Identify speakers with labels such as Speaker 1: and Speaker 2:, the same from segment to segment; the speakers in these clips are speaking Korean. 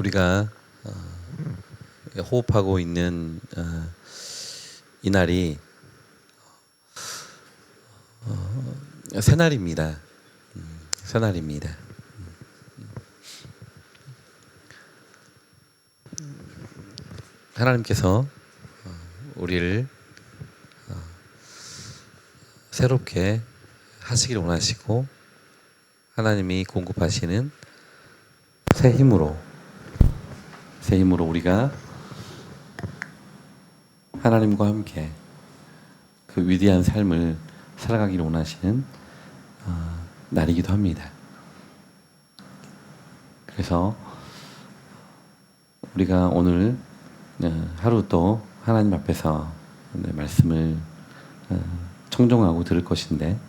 Speaker 1: 우리가 호흡하고 있는 이 날이 새날입니다. 새날입니다. 하나님께서 우리를 새롭게 하시길 원하시고 하나님이 공급하시는 새 힘으로 우리가 하나님과 함께 그 위대한 삶을 살아가기를 원하시는 날이기도 합니다. 그래서 우리가 오늘 하루 또 하나님 앞에서 말씀을 청종하고 들을 것인데,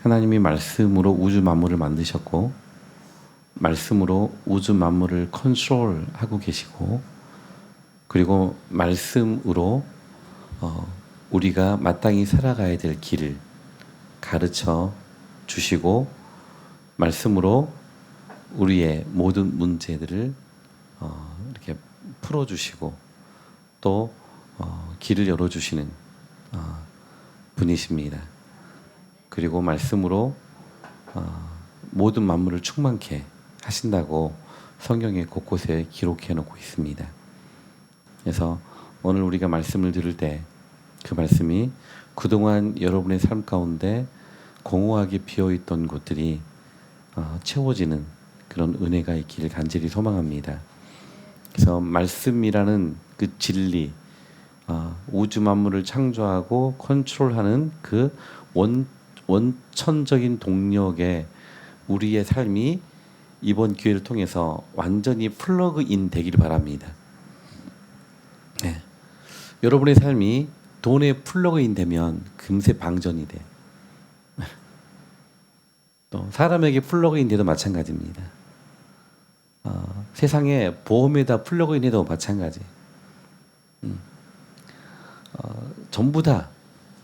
Speaker 1: 하나님이 말씀으로 우주 만물을 만드셨고 말씀으로 우주 만물을 컨트롤하고 계시고, 그리고 말씀으로 우리가 마땅히 살아가야 될 길을 가르쳐 주시고, 말씀으로 우리의 모든 문제들을 이렇게 풀어주시고 또 길을 열어주시는 분이십니다. 그리고 말씀으로 모든 만물을 충만케 하신다고 성경의 곳곳에 기록해 놓고 있습니다. 그래서 오늘 우리가 말씀을 들을 때 그 말씀이 그동안 여러분의 삶 가운데 공허하게 비어있던 곳들이 채워지는 그런 은혜가 있기를 간절히 소망합니다. 그래서 말씀이라는 그 진리, 우주 만물을 창조하고 컨트롤하는 그 원천적인 동력에 우리의 삶이 이번 기회를 통해서 완전히 플러그인 되기를 바랍니다. 네. 여러분의 삶이 돈에 플러그인 되면 금세 방전이 돼. 또 사람에게 플러그인 돼도 마찬가지입니다. 세상에 보험에다 플러그인 해도 마찬가지. 전부 다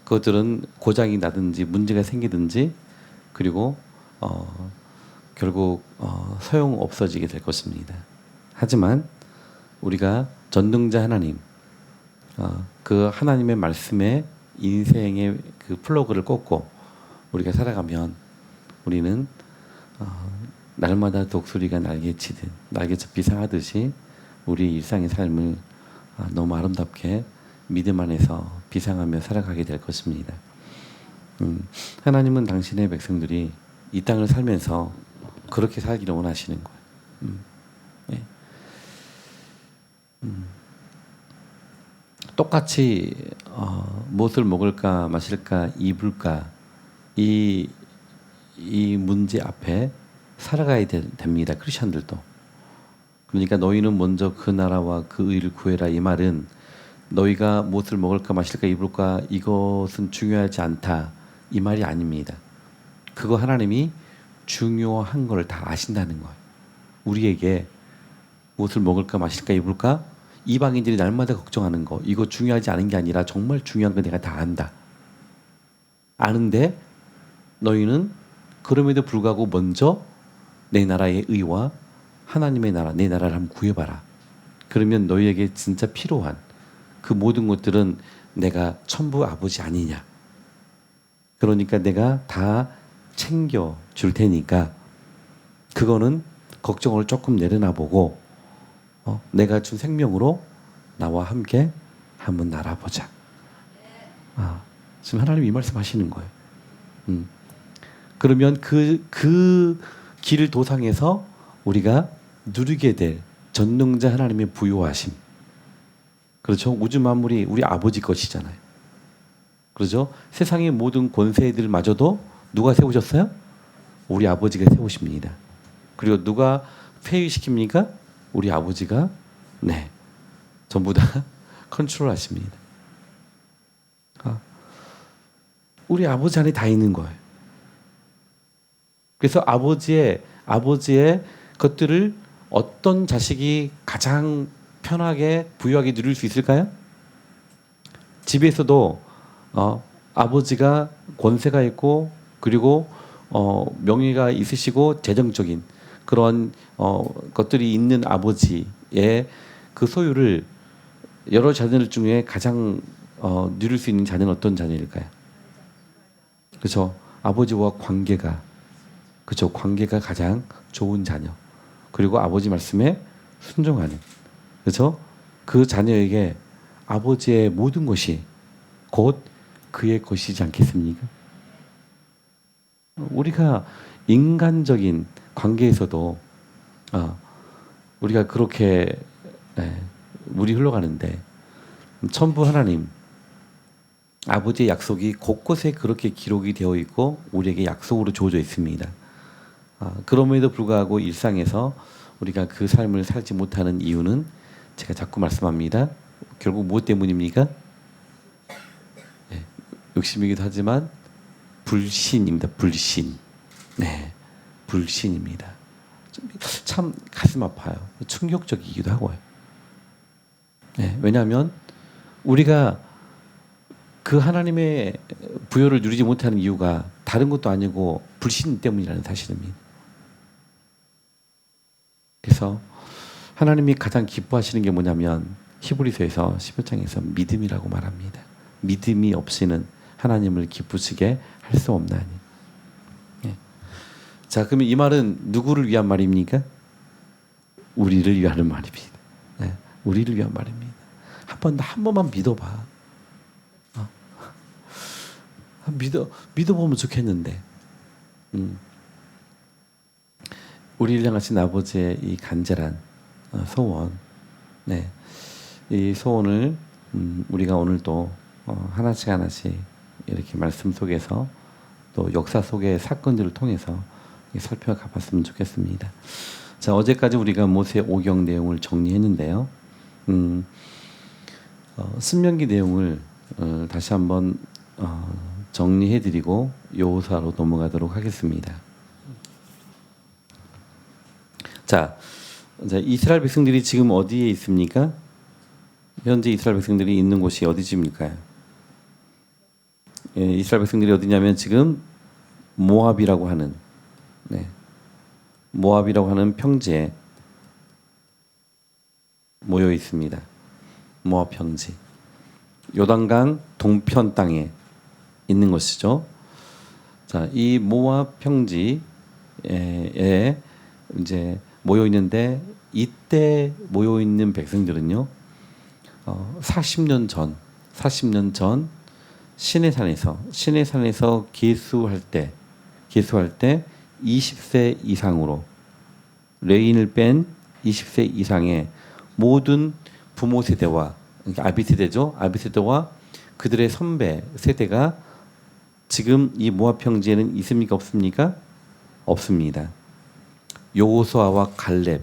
Speaker 1: 그것들은 고장이 나든지 문제가 생기든지, 그리고 결국 소용 없어지게 될 것입니다. 하지만 우리가 전능자 하나님, 그 하나님의 말씀에 인생의 그 플러그를 꽂고 우리가 살아가면 우리는 날마다 독수리가 날개치듯 날개쳐 비상하듯이 우리 일상의 삶을 너무 아름답게 믿음 안에서 비상하며 살아가게 될 것입니다. 하나님은 당신의 백성들이 이 땅을 살면서 그렇게 살기를 원하시는 거예요. 네. 똑같이 무엇을 먹을까 마실까 입을까 이 문제 앞에 살아가야 됩니다. 크리스천들도. 그러니까 너희는 먼저 그 나라와 그 의를 구해라, 이 말은 너희가 무엇을 먹을까 마실까 입을까 이것은 중요하지 않다, 이 말이 아닙니다. 그거 하나님이 중요한 걸 다 아신다는 거예요. 우리에게 무엇을 먹을까 마실까 입을까, 이방인들이 날마다 걱정하는 거, 이거 중요하지 않은 게 아니라 정말 중요한 거 내가 다 안다. 아는데 너희는 그럼에도 불구하고 먼저 내 나라의 의와 하나님의 나라, 내 나라를 한번 구해봐라. 그러면 너희에게 진짜 필요한 그 모든 것들은 내가 천부 아버지 아니냐. 그러니까 내가 다 챙겨 줄 테니까 그거는 걱정을 조금 내려놔보고 내가 준 생명으로 나와 함께 한번 날아보자. 지금 하나님이 이 말씀 하시는 거예요. 그러면 그 길을 도상해서 우리가 누리게 될 전능자 하나님의 부요하심. 그렇죠? 우주 만물이 우리 아버지 것이잖아요. 그렇죠? 세상의 모든 권세들마저도 누가 세우셨어요? 우리 아버지가 세우십니다. 그리고 누가 폐위시킵니까? 우리 아버지가 전부 다 컨트롤하십니다. 우리 아버지 안에 다 있는 거예요. 그래서 아버지의 것들을 어떤 자식이 가장 편하게 부유하게 누릴 수 있을까요? 집에서도 아버지가 권세가 있고 그리고 명예가 있으시고 재정적인 그런 것들이 있는 아버지의 그 소유를 여러 자녀들 중에 가장 누릴 수 있는 자녀는 어떤 자녀일까요? 그렇죠. 아버지와 관계가 그렇죠. 관계가 가장 좋은 자녀. 그리고 아버지 말씀에 순종하는 그렇죠. 그 자녀에게 아버지의 모든 것이 곧 그의 것이지 않겠습니까? 우리가 인간적인 관계에서도 우리가 그렇게 물이 흘러가는데 천부 하나님 아버지의 약속이 곳곳에 그렇게 기록이 되어 있고 우리에게 약속으로 주어져 있습니다. 그럼에도 불구하고 일상에서 우리가 그 삶을 살지 못하는 이유는 제가 자꾸 말씀합니다. 결국 무엇 때문입니까? 욕심이기도 하지만 불신입니다. 불신. 네, 불신입니다. 참 가슴 아파요. 충격적이기도 하고요. 네, 왜냐하면 우리가 그 하나님의 부여를 누리지 못하는 이유가 다른 것도 아니고 불신 때문이라는 사실입니다. 그래서 하나님이 가장 기뻐하시는 게 뭐냐면 히브리서에서 11장에서 믿음이라고 말합니다. 믿음이 없이는 하나님을 기쁘시게 할 수 없나니. 예. 자, 그러면 이 말은 누구를 위한 말입니까? 우리를 위한 말입니다. 예. 우리를 위한 말입니다. 한 번만 믿어봐. 믿어보면 좋겠는데. 우리를 향하신 아버지의 이 간절한 소원, 네, 이 소원을 우리가 오늘도 하나씩 하나씩 이렇게 말씀 속에서 또 역사 속의 사건들을 통해서 살펴가 봤으면 좋겠습니다. 자, 어제까지 우리가 모세 오경 내용을 정리했는데요. 신명기 내용을 다시 한번 정리해드리고 여호수아로 넘어가도록 하겠습니다. 자, 이스라엘 백성들이 지금 어디에 있습니까? 현재 이스라엘 백성들이 있는 곳이 어디쯤일까요? 예, 이스라엘 백성들이 어디냐면 지금 모압이라고 하는 모압이라고 하는 평지에 모여 있습니다. 모압 평지. 요단강 동편 땅에 있는 것이죠. 자, 이 모압 평지에 이제 모여 있는데 이때 모여 있는 백성들은요. 40년 전 시내산에서 계수할 때 20세 이상으로 레인을 뺀 20세 이상의 모든 부모 세대와 그러니까 아비 세대죠. 아비 세대와 그들의 선배 세대가 지금 이 모압 평지에는 있습니까? 없습니까? 없습니다. 여호수아와 갈렙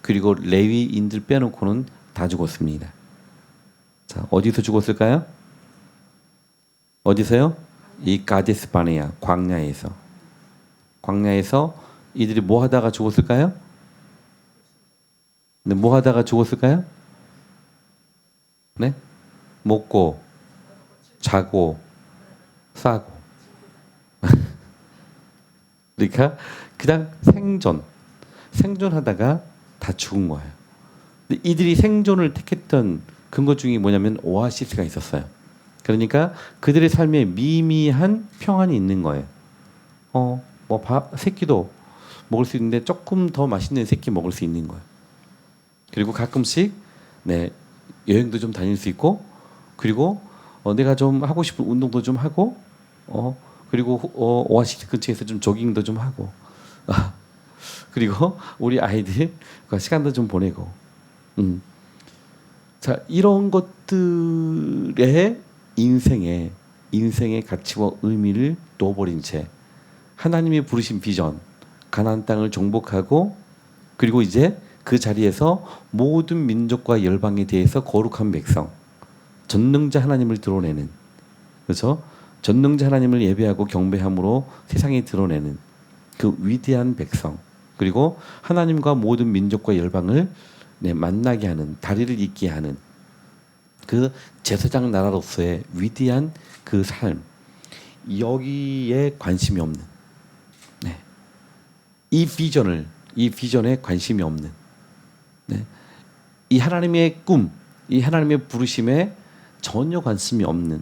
Speaker 1: 그리고 레위인들 빼놓고는 다 죽었습니다. 자, 어디서 죽었을까요? 어디서요? 이 가데스 바네아 광야에서 이들이 뭐 하다가 죽었을까요? 네, 뭐 하다가 죽었을까요? 네? 먹고 자고 싸고 그러니까 그냥 생존하다가 다 죽은 거예요. 근데 이들이 생존을 택했던 근거 중에 뭐냐면 오아시스가 있었어요. 그러니까 그들의 삶에 미미한 평안이 있는 거예요. 새끼도 먹을 수 있는데 조금 더 맛있는 새끼 먹을 수 있는 거예요. 그리고 가끔씩 여행도 좀 다닐 수 있고, 그리고 내가 좀 하고 싶은 운동도 좀 하고, 그리고 오아시스 근처에서 좀 조깅도 좀 하고, 그리고 우리 아이들과 시간도 좀 보내고, 자, 이런 것들의 인생의 가치와 의미를 놓아버린 채 하나님이 부르신 비전, 가나안 땅을 정복하고 그리고 이제 그 자리에서 모든 민족과 열방에 대해서 거룩한 백성, 전능자 하나님을 드러내는, 그렇죠? 전능자 하나님을 예배하고 경배함으로 세상에 드러내는 그 위대한 백성, 그리고 하나님과 모든 민족과 열방을 만나게 하는, 다리를 잇게 하는 그 제사장 나라로서의 위대한 그 삶, 여기에 관심이 없는 이 비전을 이 비전에 관심이 없는, 네. 이 하나님의 꿈, 이 하나님의 부르심에 전혀 관심이 없는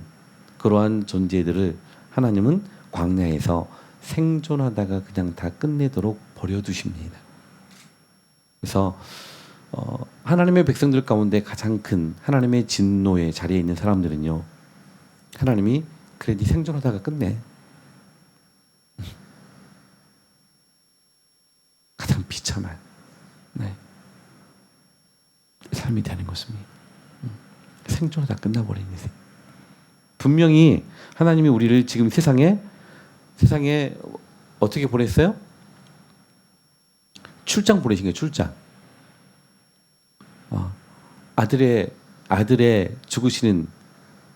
Speaker 1: 그러한 존재들을 하나님은 광야에서 생존하다가 그냥 다 끝내도록 버려두십니다. 그래서 하나님의 백성들 가운데 가장 큰 하나님의 진노의 자리에 있는 사람들은요, 하나님이 그래 네 생존하다가 끝내, 가장 비참한, 네, 삶이 되는 것입니다. 생존하다 끝나버린 인생. 분명히 하나님이 우리를 지금 세상에 어떻게 보냈어요? 출장 보내신 거예요. 출장. 아들의 죽으시는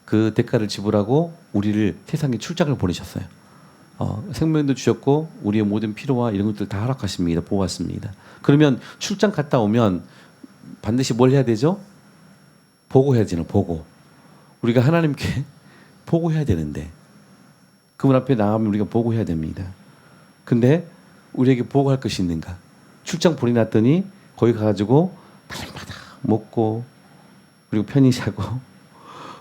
Speaker 1: 그 대가를 지불하고 우리를 세상에 출장을 보내셨어요. 생명도 주셨고 우리의 모든 필요와 이런 것들 다 허락하십니다. 보았습니다. 그러면 출장 갔다 오면 반드시 뭘 해야 되죠? 보고해야 되는, 보고. 우리가 하나님께 보고해야 되는데 그분 앞에 나가면 우리가 보고해야 됩니다. 근데 우리에게 보고할 것이 있는가? 출장 보내놨더니 거기 가가지고 날마다 먹고 그리고 편히 자고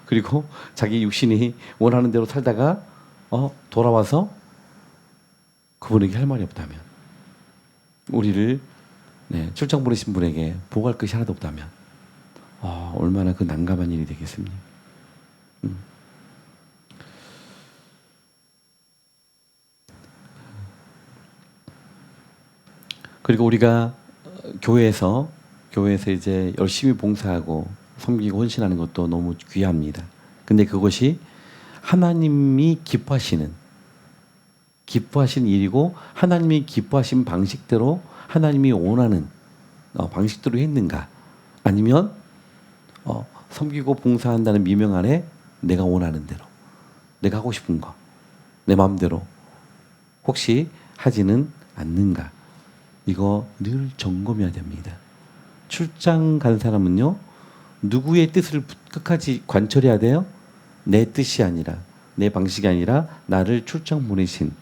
Speaker 1: 그리고 자기 육신이 원하는 대로 살다가 돌아와서 그분에게 할 말이 없다면, 우리를 출장 보내신 분에게 보고할 것이 하나도 없다면 얼마나 그 난감한 일이 되겠습니까? 그리고 우리가 교회에서 이제 열심히 봉사하고 섬기고 헌신하는 것도 너무 귀합니다. 근데 그것이 하나님이 기뻐하시는 일이고 하나님이 기뻐하신 방식대로 하나님이 원하는 방식대로 했는가? 아니면 섬기고 봉사한다는 미명 아래 내가 원하는 대로, 내가 하고 싶은 거, 내 마음대로 혹시 하지는 않는가? 이거 늘 점검해야 됩니다. 출장 간 사람은요, 누구의 뜻을 끝까지 관철해야 돼요? 내 뜻이 아니라, 내 방식이 아니라 나를 출장 보내신,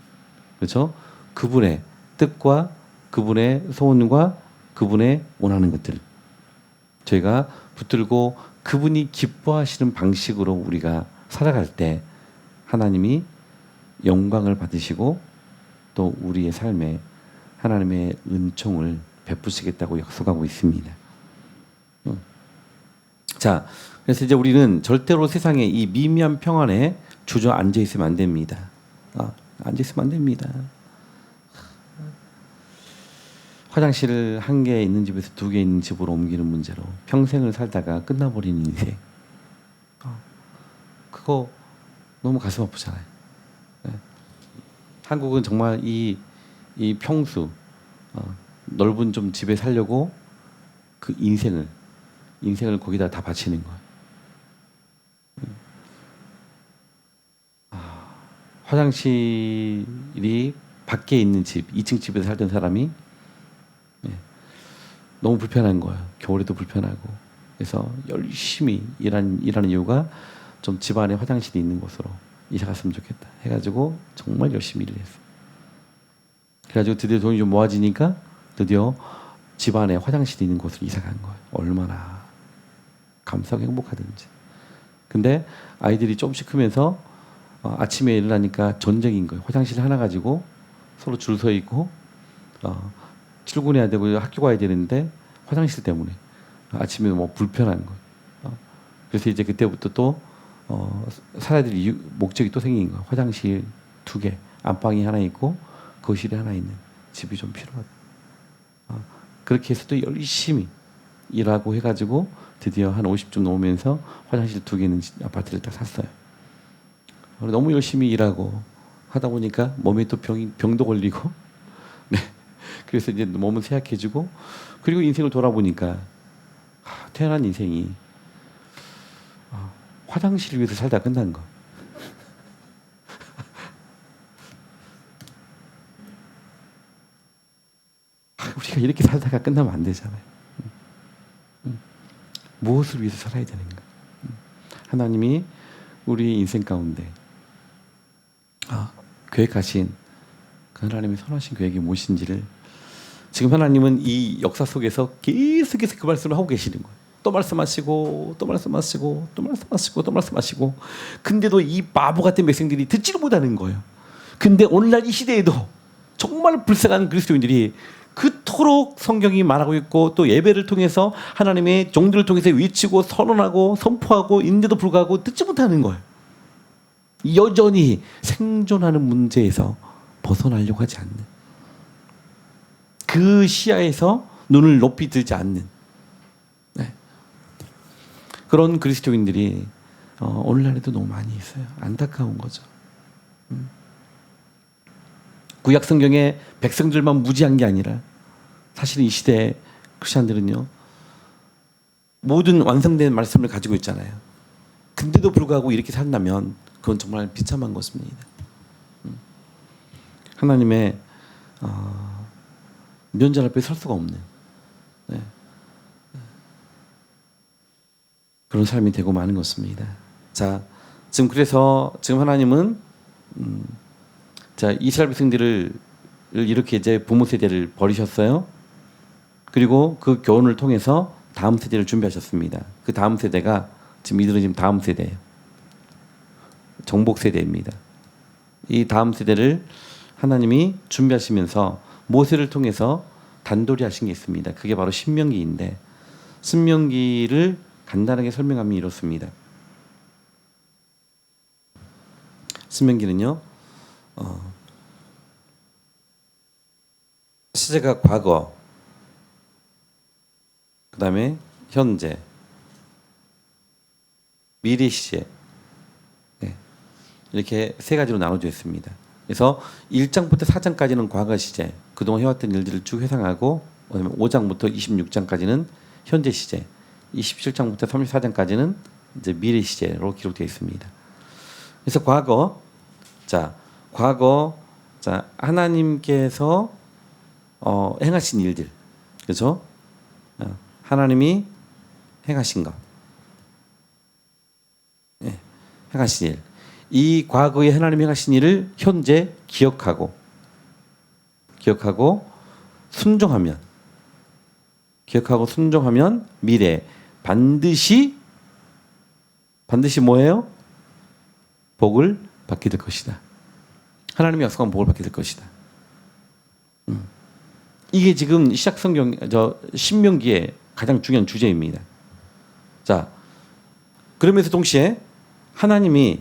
Speaker 1: 그렇죠? 그분의 뜻과 그분의 소원과 그분의 원하는 것들 저희가 붙들고 그분이 기뻐하시는 방식으로 우리가 살아갈 때 하나님이 영광을 받으시고 또 우리의 삶에 하나님의 은총을 베푸시겠다고 약속하고 있습니다. 자, 그래서 이제 우리는 절대로 세상에 이 미미한 평안에 주저앉아 있으면 안 됩니다. 앉아 있으면 안 됩니다. 화장실 한 개 있는 집에서 두 개 있는 집으로 옮기는 문제로 평생을 살다가 끝나버리는 인생. 그거 너무 가슴 아프잖아요. 네. 한국은 정말 이 평수, 넓은 좀 집에 살려고 그 인생을 거기다 다 바치는 거예요. 화장실이 밖에 있는 집, 2층 집에서 살던 사람이 너무 불편한 거예요. 겨울에도 불편하고. 그래서 열심히 일하는 이유가 좀 집안에 화장실이 있는 곳으로 이사 갔으면 좋겠다 해가지고 정말 열심히 일을 했어요. 그래가지고 드디어 돈이 좀 모아지니까 드디어 집안에 화장실이 있는 곳으로 이사 간 거예요. 얼마나 감사하고 행복하든지. 근데 아이들이 조금씩 크면서 아침에 일어나니까 전쟁인 거예요. 화장실 하나 가지고 서로 줄 서 있고 출근해야 되고 학교 가야 되는데 화장실 때문에 아침에 뭐 불편한 거예요. 그래서 이제 그때부터 또 살아야 될 목적이 또 생긴 거예요. 화장실 2개, 안방이 하나 있고 거실이 하나 있는 집이 좀 필요하다. 그렇게 해서 또 열심히 일하고 해가지고 드디어 한 50쯤 넘으면서 화장실 2개 있는 아파트를 딱 샀어요. 너무 열심히 일하고 하다 보니까 몸에 또 병도 걸리고 네. 그래서 이제 몸은 쇠약해지고 그리고 인생을 돌아보니까 태어난 인생이 화장실 위해서 살다 끝난 거. 우리가 이렇게 살다가 끝나면 안 되잖아요. 무엇을 위해서 살아야 되는가? 하나님이 우리 인생 가운데 계획하신 그 하나님의 선하신 계획이 무엇인지를 지금 하나님은 이 역사 속에서 계속해서 그 말씀을 하고 계시는 거예요. 또 말씀하시고 또 말씀하시고 또 말씀하시고 또 말씀하시고, 근데도 이 바보 같은 백성들이 듣지를 못하는 거예요. 근데 오늘날 이 시대에도 정말 불쌍한 그리스도인들이 그토록 성경이 말하고 있고 또 예배를 통해서 하나님의 종들을 통해서 외치고 선언하고 선포하고 있는데도 불구하고 듣지 못하는 거예요. 여전히 생존하는 문제에서 벗어나려고 하지 않는, 그 시야에서 눈을 높이 들지 않는, 네, 그런 그리스도인들이 오늘날에도 너무 많이 있어요. 안타까운 거죠. 구약 성경에 백성들만 무지한 게 아니라 사실 이 시대 크리스천들은요, 모든 완성된 말씀을 가지고 있잖아요. 근데도 불구하고 이렇게 산다면 그건 정말 비참한 것입니다. 하나님의 면전 앞에 설 수가 없는, 네, 그런 삶이 되고 마는 것입니다. 자, 지금 그래서 지금 하나님은 자, 이스라엘 백성들을 이렇게 이제 부모 세대를 버리셨어요. 그리고 그 교훈을 통해서 다음 세대를 준비하셨습니다. 그 다음 세대가 지금 이들은 지금 다음 세대예요. 정복 세대입니다. 이 다음 세대를 하나님이 준비하시면서 모세를 통해서 단도리 하신 게 있습니다. 그게 바로 신명기인데, 신명기를 간단하게 설명하면 이렇습니다. 신명기는요, 시제가 과거, 그 다음에 현재, 미래 시제, 네, 이렇게 세 가지로 나눠져 있습니다. 그래서 1장부터 4장까지는 과거 시제, 그동안 해왔던 일들을 쭉 회상하고, 그다음에 5장부터 26장까지는 현재 시제, 27장부터 34장까지는 이제 미래 시제로 기록되어 있습니다. 그래서 과거, 자, 하나님께서 행하신 일들, 그렇죠? 하나님이 행하신 것, 예, 행하신 일, 이 과거에 하나님이 행하신 일을 현재 기억하고 순종하면 미래 반드시 뭐예요? 복을 받게 될 것이다. 하나님의 약속한 복을 받게 될 것이다. 이게 지금 시작 성경 신명기의 가장 중요한 주제입니다. 자, 그러면서 동시에 하나님이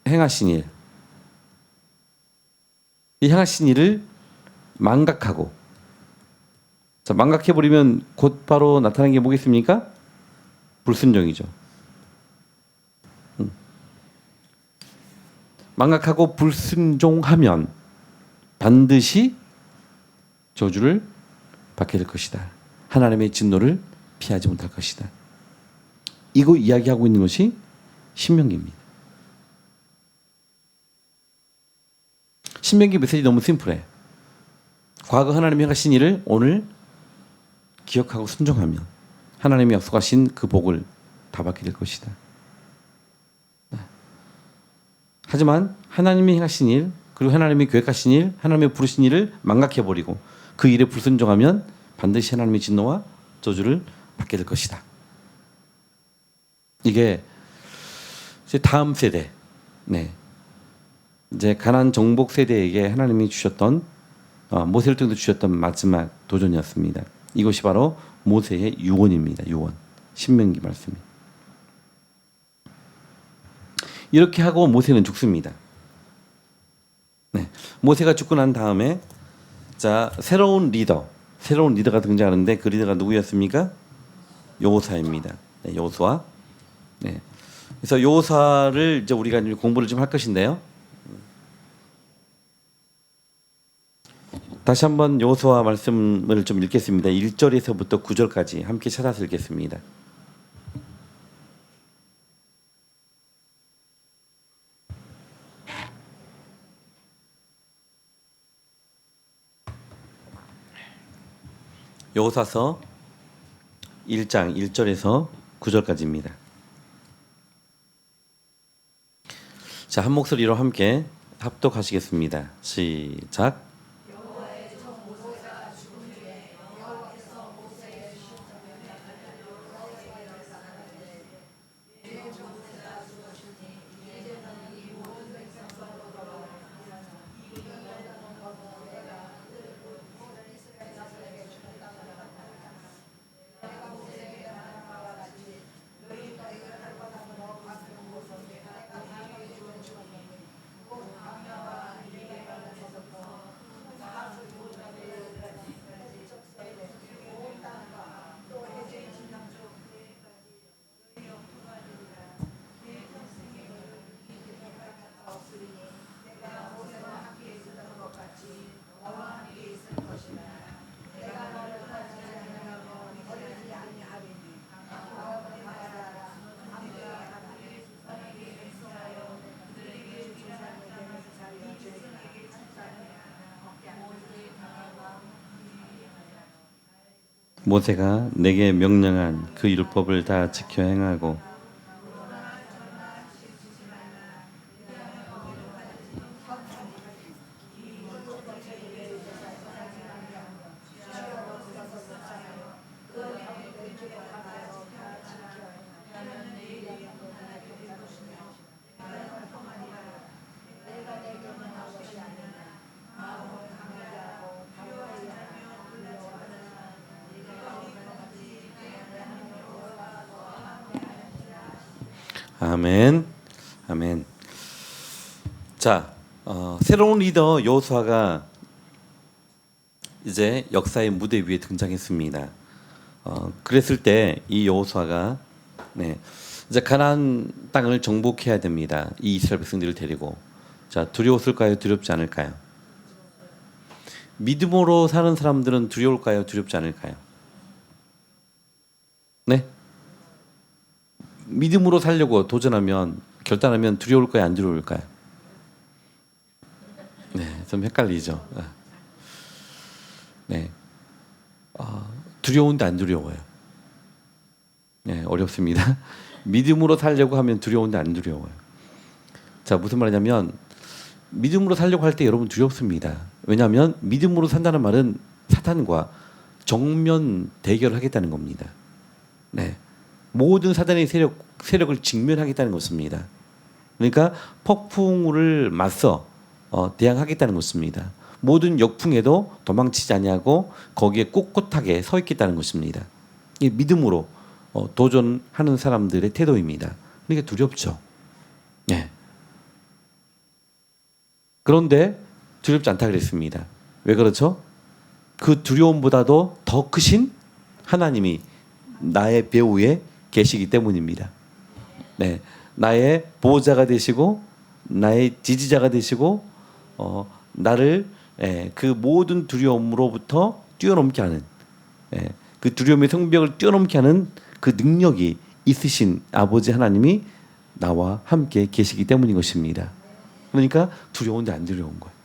Speaker 1: 행하신 일, 이 행하신 일을 망각하고, 자, 망각해버리면 곧바로 나타나는 게 뭐겠습니까? 불순종이죠. 망각하고 불순종하면 반드시 저주를 받게 될 것이다. 하나님의 진노를 피하지 못할 것이다. 이거 이야기하고 있는 것이 신명기입니다. 신명기 메시지 너무 심플해. 과거 하나님이 하신 일을 오늘 기억하고 순종하면 하나님이 약속하신 그 복을 다 받게 될 것이다. 하지만 하나님이 행하신 일, 그리고 하나님이 계획하신 일, 하나님이 부르신 일을 망각해버리고 그 일에 불순종하면 반드시 하나님의 진노와 저주를 받게 될 것이다. 이게 이제 다음 세대, 네, 이제 가나안 정복 세대에게 하나님이 주셨던 모세를 통해 주셨던 마지막 도전이었습니다. 이것이 바로 모세의 유언입니다. 유언, 신명기 말씀이. 이렇게 하고 모세는 죽습니다. 네, 모세가 죽고 난 다음에 자, 새로운 리더가 등장하는데 그 리더가 누구였습니까? 여호사입니다. 네, 여호수아. 네, 그래서 여호사를 이제 우리가 공부를 좀 할 것인데요. 다시 한번 여호수아 말씀을 좀 읽겠습니다. 1절에서부터 9절까지 함께 찾아서 읽겠습니다. 여호사서 1장 1절에서 9절까지입니다. 자, 한 목소리로 함께 합독하시겠습니다. 시작. 모세가 내게 명령한 그 율법을 다 지켜 행하고 아멘, 아멘. 자, 새로운 리더 여호수아가 이제 역사의 무대 위에 등장했습니다. 그랬을 때 이 여호수아가 이제 가나안 땅을 정복해야 됩니다. 이 이스라엘 백성들을 데리고. 자, 두려웠을까요? 두렵지 않을까요? 믿음으로 사는 사람들은 두려울까요? 두렵지 않을까요? 네? 믿음으로 살려고 도전하면 결단하면 두려울까요? 안 두려울까요? 네, 좀 헷갈리죠. 네, 두려운데 안 두려워요. 네, 어렵습니다. 믿음으로 살려고 하면 두려운데 안 두려워요. 자, 무슨 말이냐면 믿음으로 살려고 할 때 여러분 두렵습니다. 왜냐하면 믿음으로 산다는 말은 사탄과 정면 대결하겠다는 겁니다. 네. 모든 사단의 세력을 직면하겠다는 것입니다. 그러니까 폭풍우를 맞서 대항하겠다는 것입니다. 모든 역풍에도 도망치지 아니하고 거기에 꼿꼿하게 서 있겠다는 것입니다. 이 믿음으로 도전하는 사람들의 태도입니다. 그러니까 두렵죠. 네. 그런데 두렵지 않다 그랬습니다. 왜 그렇죠? 그 두려움보다도 더 크신 하나님이 나의 배후에 계시기 때문입니다. 네, 나의 보호자가 되시고 나의 지지자가 되시고 나를 그 모든 두려움으로부터 뛰어넘게 하는 그 두려움의 성벽을 뛰어넘게 하는 그 능력이 있으신 아버지 하나님이 나와 함께 계시기 때문인 것입니다. 그러니까 두려운데 안 두려운 거예요.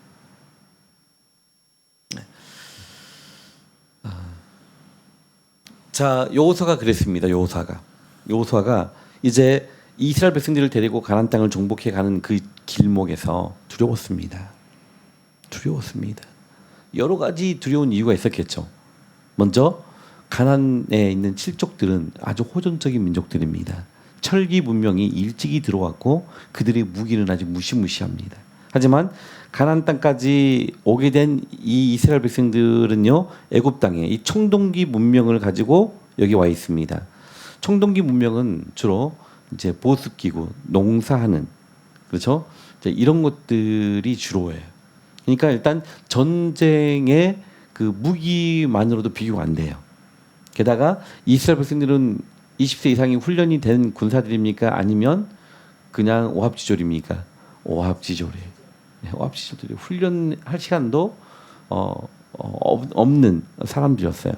Speaker 1: 자, 여호수아가 그랬습니다. 여호수아가 이제 이스라엘 백성들을 데리고 가나안 땅을 정복해 가는 그 길목에서 두려웠습니다. 여러 가지 두려운 이유가 있었겠죠. 먼저 가나안에 있는 칠족들은 아주 호전적인 민족들입니다. 철기 문명이 일찍이 들어왔고 그들의 무기는 아주 무시무시합니다. 하지만 가나안 땅까지 오게 된 이 이스라엘 백성들은요, 애굽 땅에 이 청동기 문명을 가지고 여기 와 있습니다. 청동기 문명은 주로 이제 보습기구, 농사하는, 그렇죠? 이런 것들이 주로예요. 그러니까 일단 전쟁의 그 무기만으로도 비교가 안 돼요. 게다가 이스라엘 백성들은 20세 이상이 훈련이 된 군사들입니까? 아니면 그냥 오합지졸입니까? 오합지졸이에요. 오합지졸들이 훈련할 시간도 없는 사람들이었어요.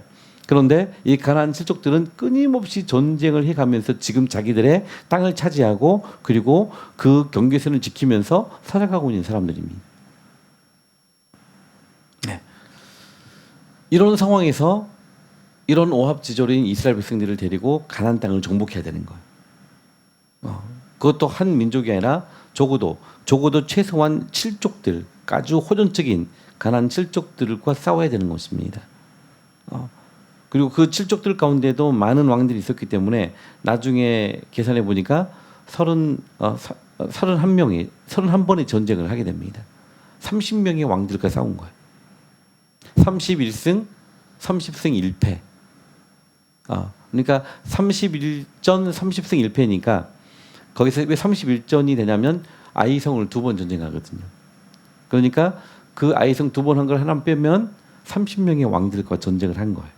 Speaker 1: 그런데 이 가나안 칠족들은 끊임없이 전쟁을 해가면서 지금 자기들의 땅을 차지하고 그리고 그 경계선을 지키면서 살아가고 있는 사람들입니다. 네. 이런 상황에서 이런 오합지졸인 이스라엘 백성들을 데리고 가나안 땅을 정복해야 되는 거예요. 그것도 한 민족이 아니라 적어도 최소한 7족들, 아주 호전적인 가나안 7족들과 싸워야 되는 것입니다. 그리고 그 7족들 가운데도 많은 왕들이 있었기 때문에 나중에 계산해 보니까 31번의 전쟁을 하게 됩니다. 30명의 왕들과 싸운 거예요. 31승, 30승 1패. 그러니까 31전, 30승 1패니까 거기서 왜 31전이 되냐면 아이성을 2번 전쟁하거든요. 그러니까 그 아이성 2번 한 걸 하나 빼면 30명의 왕들과 전쟁을 한 거예요.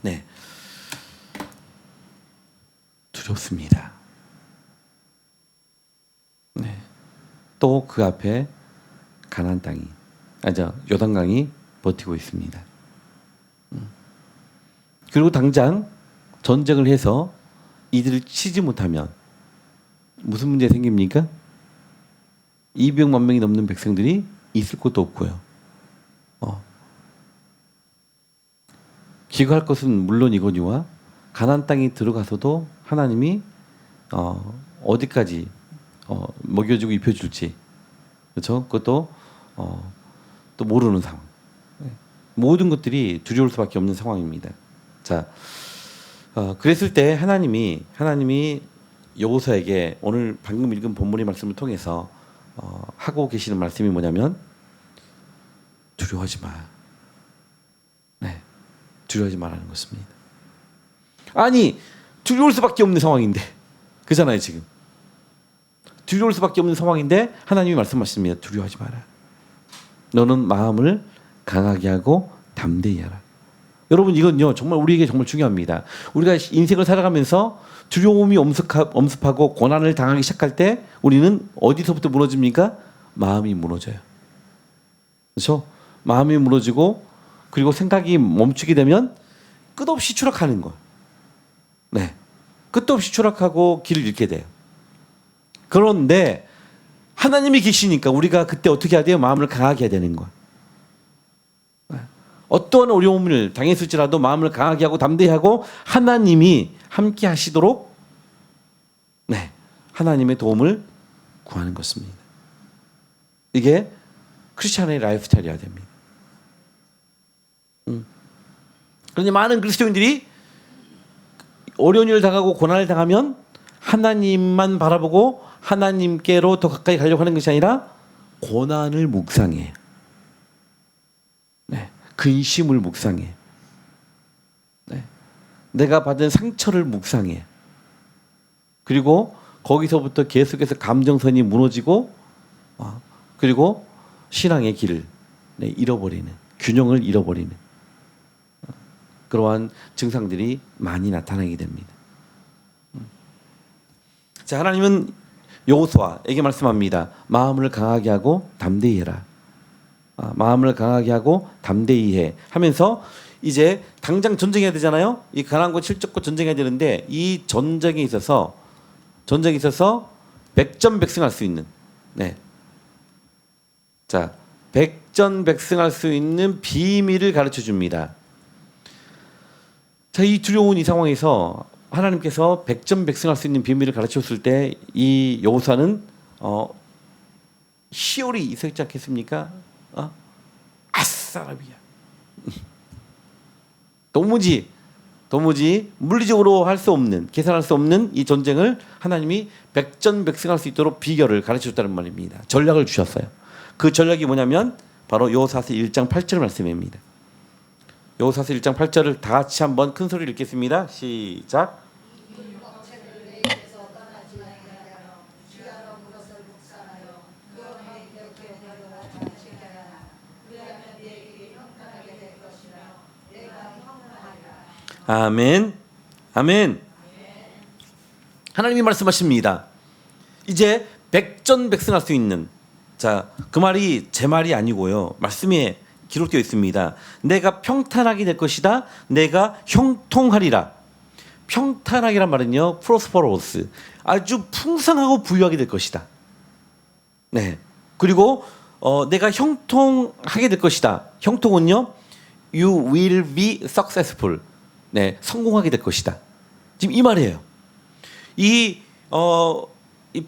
Speaker 1: 네. 두렵습니다. 네. 또 그 앞에 가나안 땅이, 요단강이 버티고 있습니다. 그리고 당장 전쟁을 해서 이들을 치지 못하면 무슨 문제 생깁니까? 200만 명이 넘는 백성들이 있을 곳도 없고요. 기거할 것은 물론이거니와 가나안 땅에 들어가서도 하나님이 어디까지 먹여주고 입혀줄지, 그렇죠? 그것도 또 모르는 상황. 모든 것들이 두려울 수밖에 없는 상황입니다. 자, 그랬을 때 하나님이 여호수아에게 오늘 방금 읽은 본문의 말씀을 통해서 하고 계시는 말씀이 뭐냐면 두려워하지 마. 네, 두려워하지 말라는 것입니다. 아니, 두려울 수밖에 없는 상황인데, 그잖아요 지금. 두려울 수밖에 없는 상황인데 하나님이 말씀하십니다. 두려워하지 마라. 너는 마음을 강하게 하고 담대히 하라. 여러분, 이건요 정말 우리에게 정말 중요합니다. 우리가 인생을 살아가면서 두려움이 엄습하고 고난을 당하기 시작할 때 우리는 어디서부터 무너집니까? 마음이 무너져요. 그렇죠? 마음이 무너지고 그리고 생각이 멈추게 되면 끝없이 추락하는 거예요. 네, 끝없이 추락하고 길을 잃게 돼요. 그런데 하나님이 계시니까 우리가 그때 어떻게 해야 돼요? 마음을 강하게 해야 되는 거예요. 어떠한 어려움을 당했을지라도 마음을 강하게 하고 담대히 하고 하나님이 함께 하시도록, 네, 하나님의 도움을 구하는 것입니다. 이게 크리스찬의 라이프 스타일이어야 됩니다. 그런데 많은 그리스도인들이 어려운 일을 당하고 고난을 당하면 하나님만 바라보고 하나님께로 더 가까이 가려고 하는 것이 아니라 고난을 묵상해. 네, 근심을 묵상해. 네, 내가 받은 상처를 묵상해. 그리고 거기서부터 계속해서 감정선이 무너지고 그리고 신앙의 길을 잃어버리는, 균형을 잃어버리는 그러한 증상들이 많이 나타나게 됩니다. 자, 하나님은 여호수아에게 말씀합니다. 마음을 강하게 하고 담대히 해라. 마음을 강하게 하고 담대히 해 하면서 이제 당장 전쟁해야 되잖아요. 이 가나안과 7족과 전쟁해야 되는데 이 전쟁에 있어서 백전백승할 수 있는, 네, 자, 백전백승할 수 있는 비밀을 가르쳐 줍니다. 자, 이 두려운 이 상황에서 하나님께서 백전백승할 수 있는 비밀을 가르쳤을 때 이 여호수아는 희열이 있었지 않겠습니까? 아싸라비야. 도무지 물리적으로 할 수 없는, 계산할 수 없는 이 전쟁을 하나님이 백전백승할 수 있도록 비결을 가르쳐줬다는 말입니다. 전략을 주셨어요. 그 전략이 뭐냐면 바로 여호수아서 1장 8절 말씀입니다. 여호수아서 1장 8절을 다 같이 한번 큰 소리로 읽겠습니다. 시작. 아멘. 아멘. 하나님이 말씀하십니다. 이제 백전백승할 수 있는, 자, 그 말이 제 말이 아니고요. 말씀에 기록되어 있습니다. 내가 평탄하게 될 것이다. 내가 형통하리라. 평탄하기란 말은요, 프로스퍼로스, 아주 풍성하고 부유하게 될 것이다. 네, 그리고 내가 형통하게 될 것이다. 형통은요, you will be successful. 네, 성공하게 될 것이다. 지금 이 말이에요. 이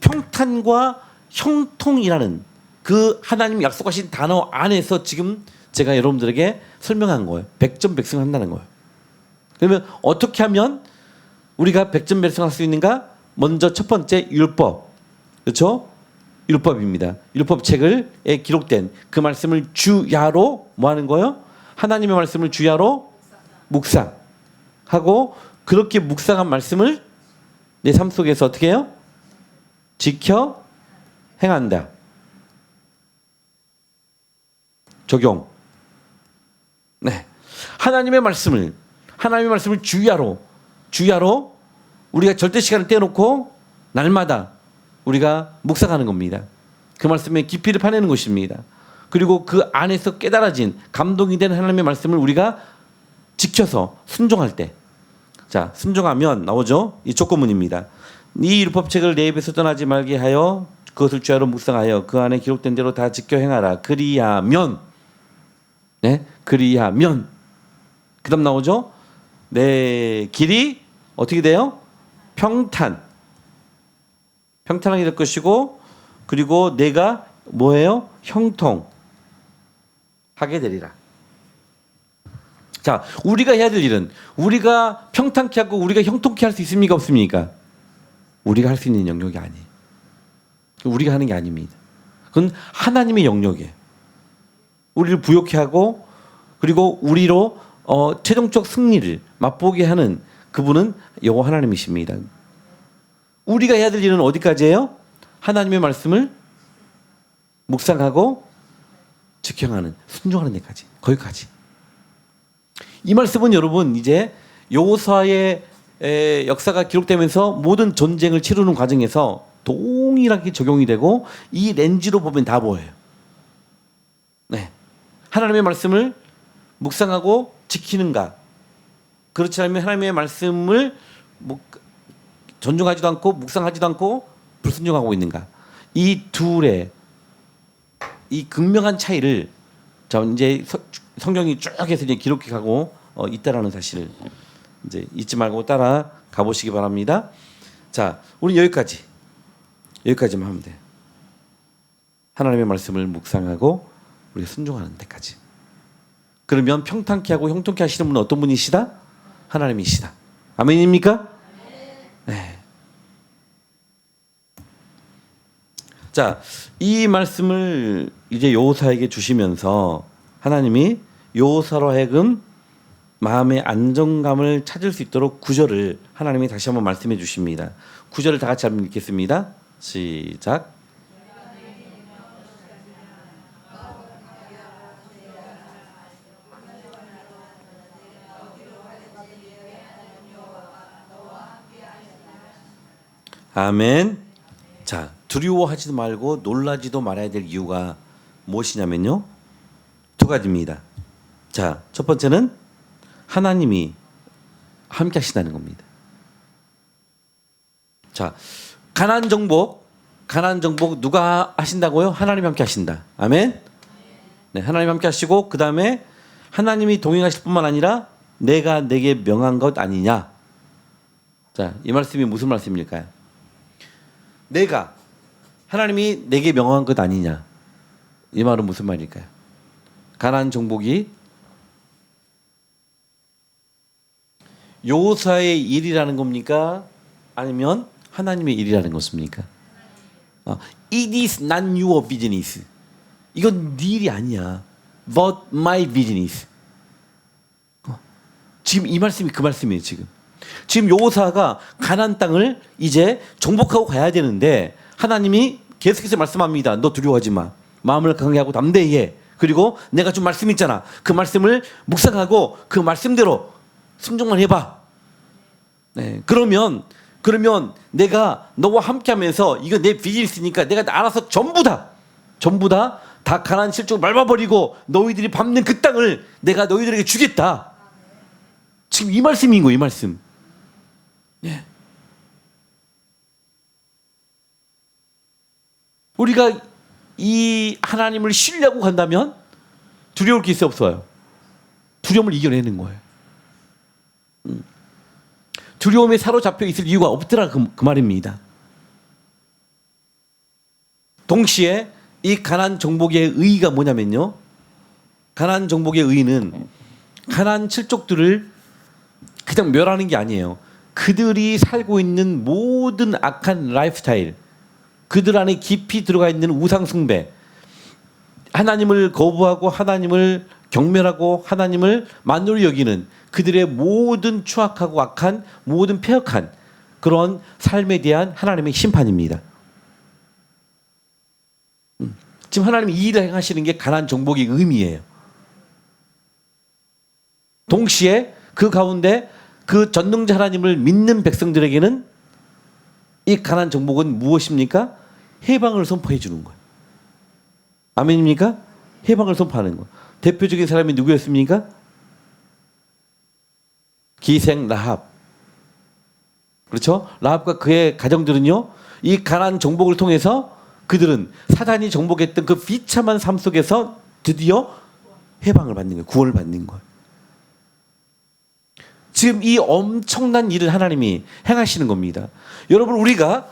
Speaker 1: 평탄과 형통이라는 그 하나님 약속하신 단어 안에서 지금 제가 여러분들에게 설명한 거예요. 백전백승한다는 거예요. 그러면 어떻게 하면 우리가 백전백승할 수 있는가? 먼저 첫 번째 율법, 그렇죠? 율법입니다. 율법책에 기록된 그 말씀을 주야로 뭐 하는 거예요? 하나님의 말씀을 주야로 묵상하고 그렇게 묵상한 말씀을 내 삶 속에서 어떻게 해요? 지켜 행한다. 적용. 네. 하나님의 말씀을 주야로 우리가 절대 시간을 떼놓고 날마다 우리가 묵상하는 겁니다. 그 말씀의 깊이를 파내는 것입니다. 그리고 그 안에서 깨달아진 감동이 된 하나님의 말씀을 우리가 지켜서 순종할 때, 자, 순종하면 나오죠? 이 조건문입니다. 이 율법책을 내 입에서 떠나지 말게 하여 그것을 주야로 묵상하여 그 안에 기록된 대로 다 지켜 행하라. 그리하면, 네, 그리하면, 그다음 나오죠? 내 길이 어떻게 돼요? 평탄하게 될 것이고, 그리고 내가 뭐예요? 형통하게 되리라. 자, 우리가 해야 될 일은 우리가 평탄케 하고 우리가 형통케 할 수 있습니까? 없습니까? 우리가 할 수 있는 영역이 아니에요. 우리가 하는 게 아닙니다. 그건 하나님의 영역이에요. 우리를 부욕케 하고 그리고 우리로 최종적 승리를 맛보게 하는 그분은 여호와 하나님이십니다. 우리가 해야 될 일은 어디까지예요? 하나님의 말씀을 묵상하고 지켜하는, 순종하는 데까지, 거기까지. 이 말씀은 여러분 이제 여호수아의 역사가 기록되면서 모든 전쟁을 치르는 과정에서 동일하게 적용이 되고 이 렌즈로 보면 다 보여요. 네, 하나님의 말씀을 묵상하고 지키는가? 그렇지 않으면 하나님의 말씀을 존중하지도 않고 묵상하지도 않고 불순종하고 있는가? 이 둘의 이 극명한 차이를 자 이제 성경이 쭉 해서 이제 기록해 가고 있다라는 사실을 이제 잊지 말고 따라 가보시기 바랍니다. 자, 우리 여기까지만 하면 돼. 하나님의 말씀을 묵상하고 우리가 순종하는 데까지. 그러면 평탄케 하고 형통케 하시는 분은 어떤 분이시다? 하나님이시다. 아멘입니까? 네. 자, 이 말씀을 이제 여호사에게 주시면서 하나님이 여호사로 하여금 마음의 안정감을 찾을 수 있도록 구절을 하나님이 다시 한번 말씀해 주십니다. 구절을 다 같이 한번 읽겠습니다. 시작. 아멘. 자, 두려워하지도 말고 놀라지도 말아야 될 이유가 무엇이냐면요, 두 가지입니다. 자, 첫 번째는 하나님이 함께 하신다는 겁니다. 자, 가나안 정복 누가 하신다고요? 하나님이 함께 하신다. 아멘. 네, 하나님 함께 하시고 그 다음에 하나님이 동행하실 뿐만 아니라 내가 내게 명한 것 아니냐. 자, 이 말씀이 무슨 말씀일까요? 하나님이 내게 명한 것 아니냐. 이 말은 무슨 말일까요? 가나안 정복이 여호사의 일이라는 겁니까? 아니면 하나님의 일이라는 것입니까? It is not your business. 이건 네 일이 아니야. But my business. 지금 이 말씀이 그 말씀이에요. 지금 여호사가 가나안 땅을 이제 정복하고 가야 되는데 하나님이 계속해서 말씀합니다. 너 두려워하지 마. 마음을 강하게 하고 담대히 해. 그리고 내가 준 말씀 있잖아. 그 말씀을 묵상하고 그 말씀대로 순종만 해봐. 네, 그러면 내가 너와 함께하면서 이거 내 비즈니스니까 내가 알아서 전부 다 가나안 실족을 밟아버리고 너희들이 밟는 그 땅을 내가 너희들에게 주겠다. 지금 이 말씀인 거예요. 이 말씀. 네. 우리가 이 하나님을 신뢰하고 간다면 두려울 게 있어 없어요. 두려움을 이겨내는 거예요. 두려움에 사로잡혀 있을 이유가 없더라 그 말입니다. 동시에 이 가나안 정복의 의의가 뭐냐면요. 가나안 정복의 의의는 가나안 칠족들을 그냥 멸하는 게 아니에요. 그들이 살고 있는 모든 악한 라이프스타일, 그들 안에 깊이 들어가 있는 우상 숭배, 하나님을 거부하고 하나님을 경멸하고 하나님을 만으로 여기는 그들의 모든 추악하고 악한 모든 폐역한 그런 삶에 대한 하나님의 심판입니다. 지금 하나님이 이 일을 행하시는 게 가나안 정복의 의미예요. 동시에 그 가운데 그 전능자 하나님을 믿는 백성들에게는 이 가나안 정복은 무엇입니까? 해방을 선포해 주는 거예요. 아멘입니까? 해방을 선포하는 거예요. 대표적인 사람이 누구였습니까? 기생 라합. 그렇죠? 라합과 그의 가정들은요, 이 가나안 정복을 통해서 그들은 사단이 정복했던 그 비참한 삶 속에서 드디어 해방을 받는 거예요. 구원을 받는 거예요. 지금 이 엄청난 일을 하나님이 행하시는 겁니다. 여러분, 우리가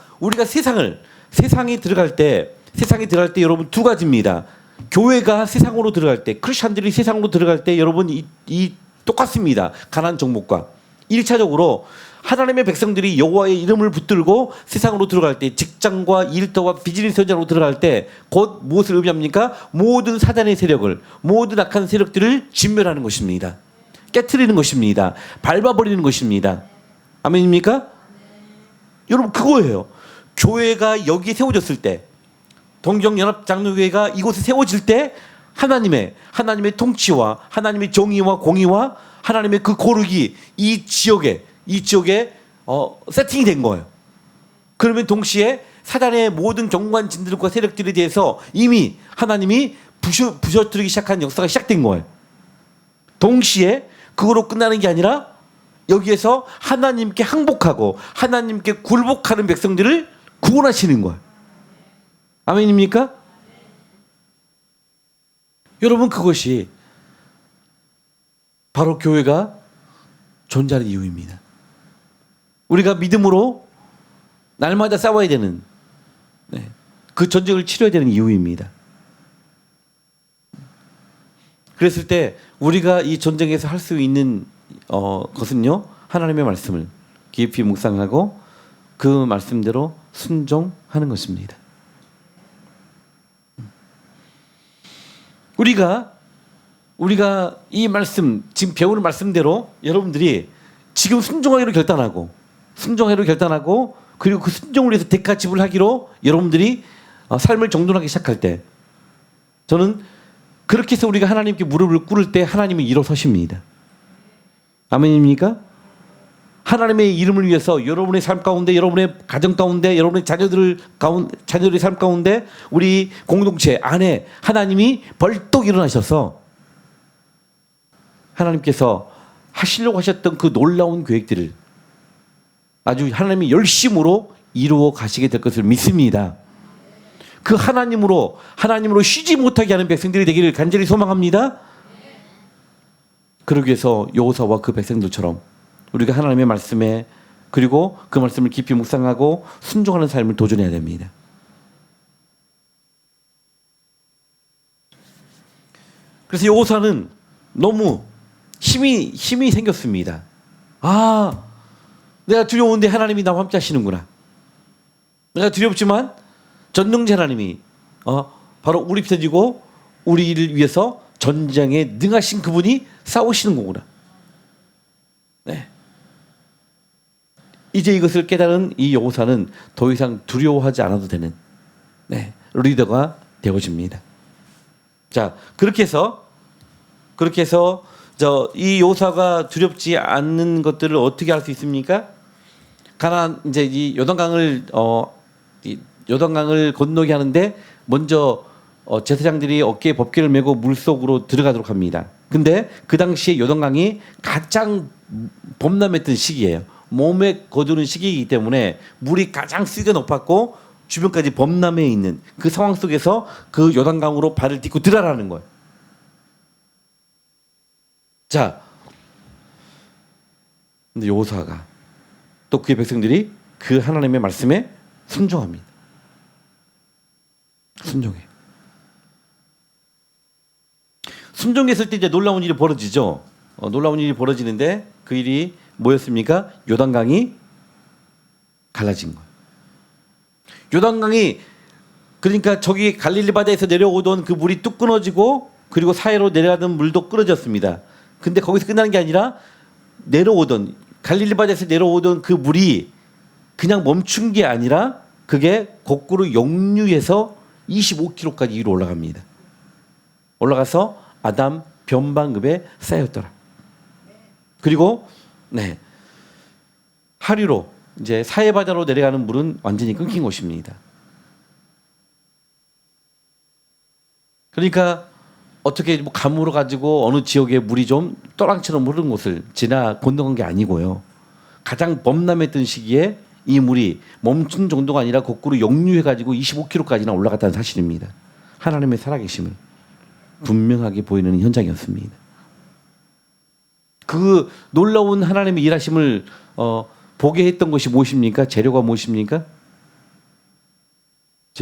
Speaker 1: 세상이 들어갈 때 여러분 두 가지입니다. 교회가 세상으로 들어갈 때, 크리스천들이 세상으로 들어갈 때 여러분 이 똑같습니다. 가나안 정복과 1차적으로 하나님의 백성들이 여호와의 이름을 붙들고 세상으로 들어갈 때, 직장과 일터와 비즈니스 현장으로 들어갈 때 곧 무엇을 의미합니까? 모든 사단의 세력을, 모든 악한 세력들을 진멸하는 것입니다. 깨트리는 것입니다. 밟아버리는 것입니다. 아멘입니까? 여러분, 그거예요. 교회가 여기에 세워졌을 때, 동정연합장로교회가 이곳에 세워질 때 하나님의 통치와 하나님의 정의와 공의와 하나님의 그 거룩이 이 지역에 세팅이 된 거예요. 그러면 동시에 사단의 모든 정관진들과 세력들에 대해서 이미 하나님이 부셔뜨리기 시작한 역사가 시작된 거예요. 동시에 그거로 끝나는 게 아니라 여기에서 하나님께 항복하고 하나님께 굴복하는 백성들을 구원하시는 거예요. 아멘입니까? 여러분, 그것이 바로 교회가 존재하는 이유입니다. 우리가 믿음으로 날마다 싸워야 되는, 그 전쟁을 치러야 되는 이유입니다. 그랬을 때 우리가 이 전쟁에서 할 수 있는 것은요, 하나님의 말씀을 깊이 묵상하고 그 말씀대로 순종하는 것입니다. 우리가 이 말씀, 지금 배우는 말씀대로 여러분들이 지금 순종하기로 결단하고 그리고 그 순종을 위해서 대가 지불하기로 여러분들이 삶을 정돈하기 시작할 때, 저는 그렇게 해서 우리가 하나님께 무릎을 꿇을 때 하나님이 일어서십니다. 아멘입니까? 하나님의 이름을 위해서 여러분의 삶 가운데, 여러분의 가정 가운데, 여러분의 자녀들의 삶 가운데, 우리 공동체 안에 하나님이 벌떡 일어나셔서 하나님께서 하시려고 하셨던 그 놀라운 계획들을 아주 하나님이 열심으로 이루어 가시게 될 것을 믿습니다. 그 하나님으로 쉬지 못하게 하는 백성들이 되기를 간절히 소망합니다. 그러기 위해서 여호사와 그 백성들처럼 우리가 하나님의 말씀에, 그리고 그 말씀을 깊이 묵상하고 순종하는 삶을 도전해야 됩니다. 그래서 여호사는 너무 힘이 생겼습니다. 아, 내가 두려운데 하나님이 나와 함께 하시는구나. 내가 두렵지만 전능자 하나님이 바로 우리 편이고 우리를 위해서 전쟁에 능하신 그분이 싸우시는 거구나. 네. 이제 이것을 깨달은 이 여호사는 더 이상 두려워하지 않아도 되는 리더가 되어집니다. 자, 그렇게 해서 이 여호사가 두렵지 않는 것들을 어떻게 할 수 있습니까? 가나안, 이제 이 요단강을 건너게 하는데 먼저 제사장들이 어깨에 법궤를 메고 물속으로 들어가도록 합니다. 근데 그 당시에 요단강이 가장 범람했던 시기예요. 몸에 거두는 시기이기 때문에 물이 가장 수위가 높았고 주변까지 범람해 있는 그 상황 속에서 그 요단강으로 발을 딛고 들어가라는 거예요. 자, 근데 여호수아가 또 그의 백성들이 그 하나님의 말씀에 순종합니다. 순종해. 순종했을 때 이제 놀라운 일이 벌어지죠. 놀라운 일이 벌어지는데 그 일이 뭐였습니까? 요단강이 갈라진 거예요. 요단강이 그러니까 저기 갈릴리 바다에서 내려오던 그 물이 뚝 끊어지고 그리고 사해로 내려가던 물도 끊어졌습니다. 근데 거기서 끝나는 게 아니라 내려오던 갈릴리 바다에서 내려오던 그 물이 그냥 멈춘 게 아니라 그게 거꾸로 역류해서 25km까지 위로 올라갑니다. 올라가서 아담 변방급에 쌓였더라. 그리고 네 하류로 이제 사해 바다로 내려가는 물은 완전히 끊긴 곳입니다. 그러니까 어떻게 뭐 감으로 가지고 어느 지역에 물이 좀 떠랑처럼 흐르는 곳을 지나 건너간 게 아니고요. 가장 범람했던 시기에 이 물이 멈춘 정도가 아니라 거꾸로 역류해 가지고 25km까지나 올라갔다는 사실입니다. 하나님의 살아계심을 분명하게 보이는 현장이었습니다. 그 놀라운 하나님의 일하심을 보게 했던 것이 무엇입니까? 재료가 무엇입니까?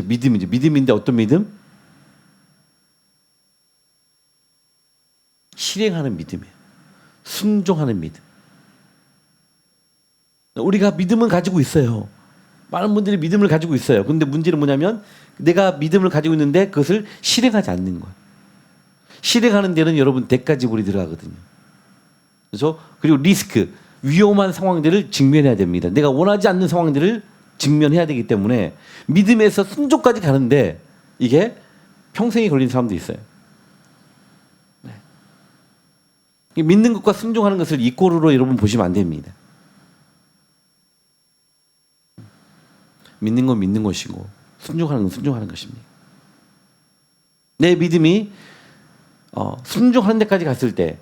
Speaker 1: 믿음이죠. 믿음인데 어떤 믿음? 실행하는 믿음이에요. 순종하는 믿음. 우리가 믿음은 가지고 있어요. 많은 분들이 믿음을 가지고 있어요. 그런데 문제는 뭐냐면 내가 믿음을 가지고 있는데 그것을 실행하지 않는 거예요. 실행하는 데는 여러분 대가 지불이 들어가거든요. 그렇죠? 그리고 리스크, 위험한 상황들을 직면해야 됩니다. 내가 원하지 않는 상황들을 직면해야 되기 때문에 믿음에서 순종까지 가는데 이게 평생이 걸린 사람도 있어요. 네. 믿는 것과 순종하는 것을 이꼬르로 여러분 보시면 안 됩니다. 믿는 건 믿는 것이고 순종하는 건 순종하는 것입니다. 내 믿음이 순종하는 데까지 갔을 때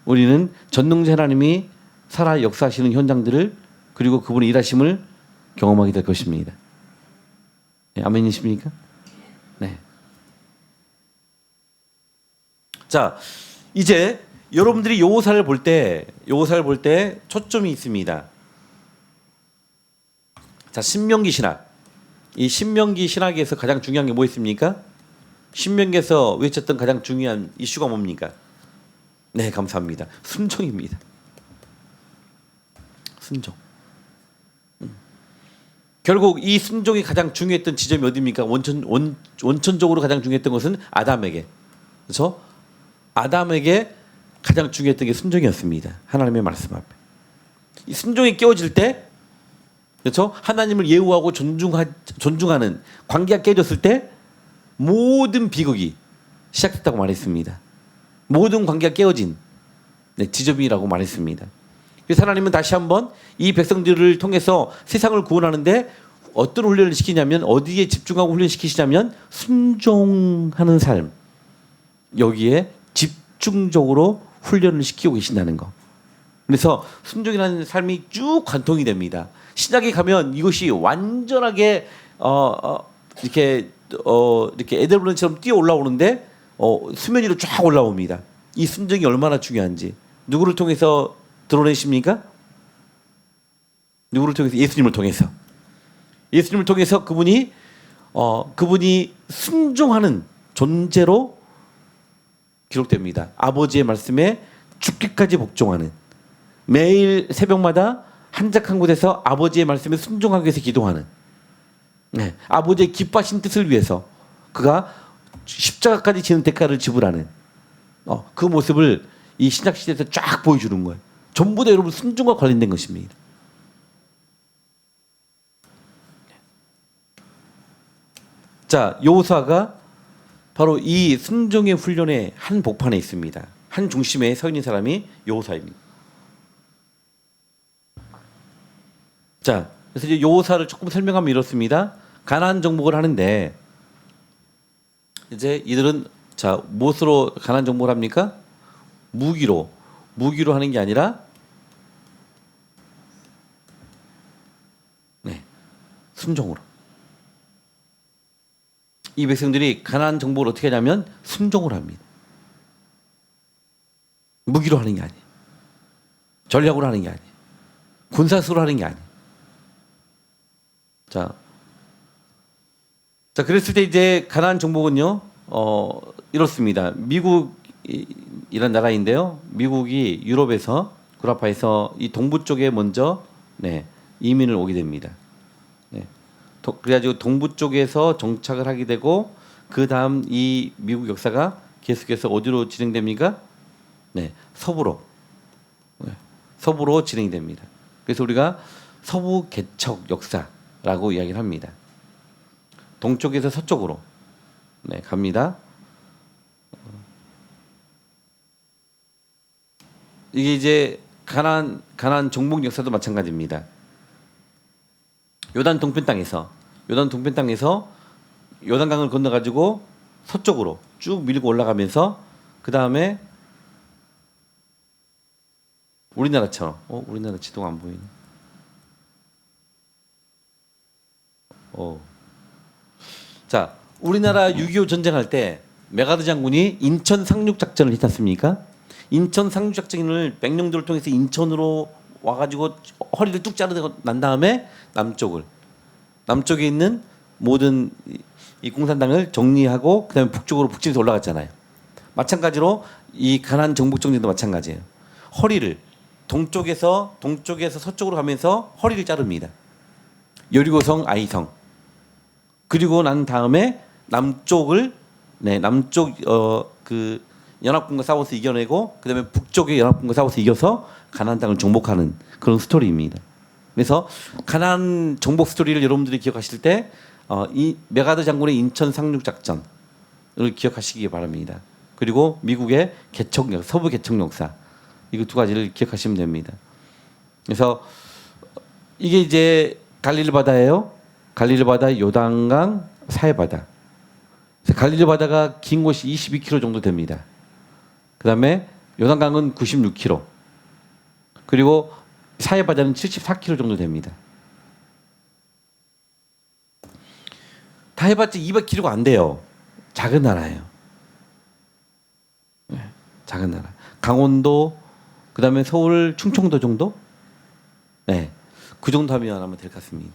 Speaker 1: 우리는 전능자 하나님이 살아 역사하시는 현장들을 그리고 그분의 일하심을 경험하게 될 것입니다. 네, 아멘이십니까? 네. 자, 이제 여러분들이 여호사를 볼 때 초점이 있습니다. 자, 신명기 신학. 이 신명기 신학에서 가장 중요한 게 뭐 있습니까? 신명기에서 외쳤던 가장 중요한 이슈가 뭡니까? 네, 감사합니다. 순종입니다. 순종. 결국 이 순종이 가장 중요했던 지점이 어디입니까? 원천적으로 가장 중요했던 것은 아담에게. 그렇죠? 아담에게 가장 중요했던 게 순종이었습니다. 하나님의 말씀 앞에. 이 순종이 깨어질 때 그렇죠? 하나님을 예우하고 존중하는 관계가 깨졌을 때 모든 비극이 시작됐다고 말했습니다. 모든 관계가 깨어진 지점이라고 말했습니다. 그래서 하나님은 다시 한번 이 백성들을 통해서 세상을 구원하는데 어떤 훈련을 시키냐면 어디에 집중하고 훈련시키시냐면 순종하는 삶. 여기에 집중적으로 훈련을 시키고 계신다는 거. 그래서 순종이라는 삶이 쭉 관통이 됩니다. 신약에 가면 이것이 완전하게 이렇게 에델론처럼 뛰어 올라오는데 수면 위로 쫙 올라옵니다. 이 순종이 얼마나 중요한지. 누구를 통해서 드러내십니까? 누구를 통해서? 예수님을 통해서. 예수님을 통해서 그분이 순종하는 존재로 기록됩니다. 아버지의 말씀에 죽기까지 복종하는, 매일 새벽마다 한적한 곳에서 아버지의 말씀에 순종하기 위해서 기도하는, 네, 아버지의 기뻐하신 뜻을 위해서 그가 십자가까지 지는 대가를 지불하는 그 모습을 이 신약 시대에서 쫙 보여주는 거예요. 전부 다 여러분 순종과 관련된 것입니다. 자, 여호수아가 바로 이 순종의 훈련의 한 복판에 있습니다. 한 중심에 서 있는 사람이 여호수아입니다. 자, 그래서 이제 여호수아를 조금 설명하면 이렇습니다. 가나안 정복을 하는데 이제 이들은 자, 무엇으로 가나안 정복을 합니까? 무기로 하는 게 아니라 순종으로. 이 백성들이 가나안 정복을 어떻게 하냐면 순종을 합니다. 무기로 하는 게 아니에요. 전략으로 하는 게 아니에요. 군사수로 하는 게 아니에요. 자, 그랬을 때 이제 가나안 정복은요, 이렇습니다. 미국이란 나라인데요. 미국이 유럽에서 구라파에서 이 동부 쪽에 먼저 이민을 오게 됩니다. 그래가지고 동부 쪽에서 정착을 하게 되고 그 다음 이 미국 역사가 계속해서 어디로 진행됩니까? 서부로 서부로 진행됩니다. 그래서 우리가 서부 개척 역사라고 이야기를 합니다. 동쪽에서 서쪽으로 갑니다. 이게 이제 가나안 정복 역사도 마찬가지입니다. 요단 동편 땅에서 요단강을 건너 가지고 서쪽으로 쭉 밀고 올라가면서 그 다음에 우리나라처럼 우리나라 지도가 안 보이네. 자, 우리나라 6.25 전쟁할 때 메가드 장군이 인천 상륙 작전을 했지 않습니까? 인천 상륙 작전을 백령도를 통해서 인천으로 와가지고 허리를 뚝 자르고 난 다음에 남쪽에 있는 모든 이 공산당을 정리하고 그다음에 북쪽에서 올라갔잖아요. 마찬가지로 이 가나안 정복 정전도 마찬가지예요. 허리를 동쪽에서 서쪽으로 가면서 허리를 자릅니다. 여리고성, 아이성. 그리고 난 다음에 남쪽 그 연합군과 싸워서 이겨내고 그다음에 북쪽의 연합군과 싸워서 이겨서 가나안 땅을 정복하는 그런 스토리입니다. 그래서 가나안 정복 스토리를 여러분들이 기억하실 때 이 메가드 장군의 인천 상륙 작전을 기억하시기 바랍니다. 그리고 미국의 서부 개척 역사 이거 두 가지를 기억하시면 됩니다. 그래서 이게 이제 갈릴리 바다예요. 갈릴리 바다, 요단강, 사해 바다. 갈릴리 바다가 긴 곳이 22km 정도 됩니다. 그다음에 요단강은 96km. 그리고 사해 바다는 74km 정도 됩니다. 다 해봤자 200km가 안 돼요. 작은 나라예요. 작은 나라. 강원도, 그다음에 서울, 충청도 정도? 그 정도 하면 아마 될 것 같습니다.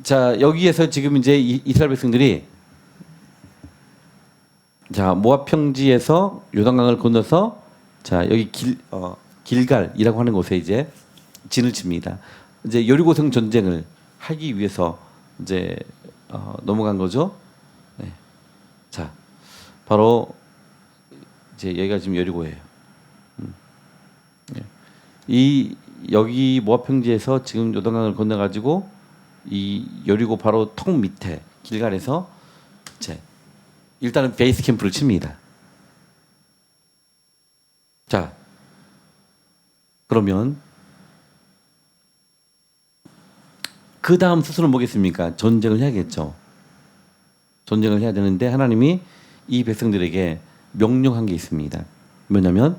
Speaker 1: 자, 여기에서 지금 이제 이스라엘 백성들이 자, 모압 평지에서 요단강을 건너서 자, 여기 길갈이라고 하는 곳에 이제 진을 칩니다. 이제 여리고성 전쟁을 하기 위해서 이제 넘어간 거죠. 자, 바로 이제 여기가 지금 여리고예요. 여기 모압 평지에서 지금 요단강을 건너 가지고 이 여리고 바로 턱 밑에 길갈에서 이제 일단은 베이스 캠프를 칩니다. 자, 그러면 그 다음 수순은 뭐겠습니까? 전쟁을 해야겠죠. 전쟁을 해야 되는데 하나님이 이 백성들에게 명령한 게 있습니다. 뭐냐면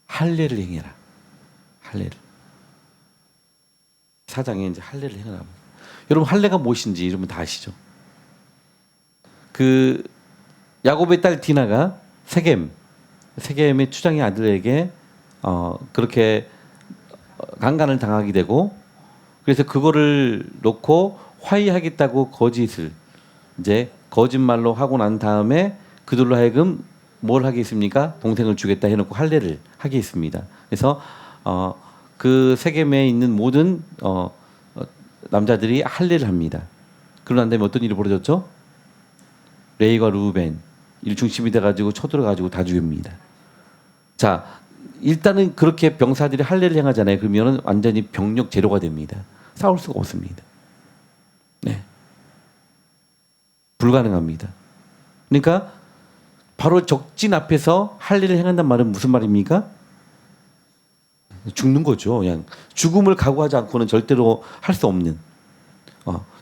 Speaker 1: 할례를 행해라. 할례를. 사장에 이제 할례를 행하라. 여러분 할례가 무엇인지 여러분 다 아시죠? 그 야곱의 딸 디나가 세겜의 추장의 아들에게 그렇게 강간을 당하게 되고 그래서 그거를 놓고 화해하겠다고 거짓말로 하고 난 다음에 그들로 하여금 뭘 하게 했습니까? 동생을 주겠다 해놓고 할례를 하게 했습니다. 그래서 그 세겜에 있는 모든 남자들이 할례를 합니다. 그러고 난 다음에 어떤 일이 벌어졌죠? 레이가 루벤 일중심이 돼가지고 쳐들어가지고 다 죽입니다. 자, 일단은 그렇게 병사들이 할례를 행하잖아요. 그러면은 완전히 병력 제로가 됩니다. 싸울 수가 없습니다. 불가능합니다. 그러니까 바로 적진 앞에서 할례를 행한다는 말은 무슨 말입니까? 죽는 거죠. 그냥 죽음을 각오하지 않고는 절대로 할 수 없는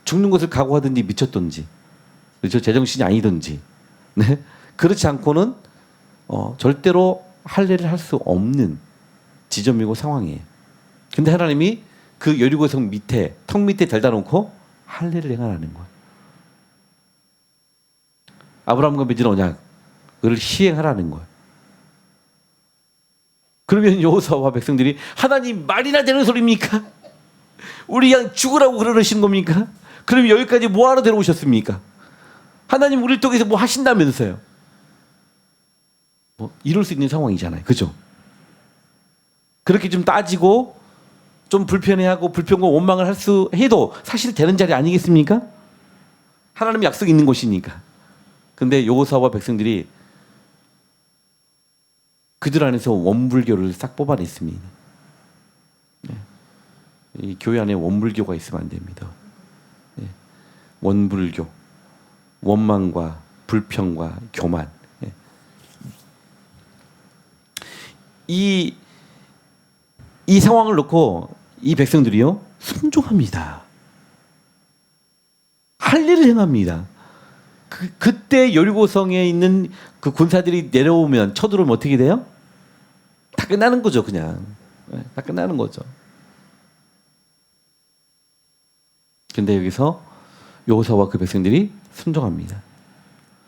Speaker 1: 죽는 것을 각오하든지 미쳤든지 그렇죠? 제정신이 아니든지 그렇지 않고는 절대로 할례를 할 수 없는 지점이고 상황이에요. 근데 하나님이 그 여리고성 밑에 턱 밑에 달다 놓고 할례를 행하라는 거예요. 아브라함과 맺은 언약을 시행하라는 거예요. 그러면 여호수아와 백성들이 하나님 말이나 되는 소리입니까? 우리 그냥 죽으라고 그러시는 겁니까? 그럼 여기까지 뭐하러 데려오셨습니까? 하나님 우리를 통해서 뭐 하신다면서요. 뭐 이럴 수 있는 상황이잖아요. 그죠? 그렇게 좀 따지고 좀 불편해하고 불평과 원망을 해도 사실 되는 자리 아니겠습니까? 하나님의 약속이 있는 곳이니까. 근데 여호수아와 백성들이 그들 안에서 원불교를 싹 뽑아냈습니다. 네. 이 교회 안에 원불교가 있으면 안 됩니다. 네. 원불교, 원망과 불평과 교만. 네. 이 상황을 놓고 이 백성들이요 순종합니다. 할례를 행합니다. 그때 여리고성에 있는 그 군사들이 내려오면 쳐들어오면 어떻게 돼요? 다 끝나는 거죠, 그냥. 네, 다 끝나는 거죠. 근데 여기서 여호수아와 그 백성들이 순종합니다.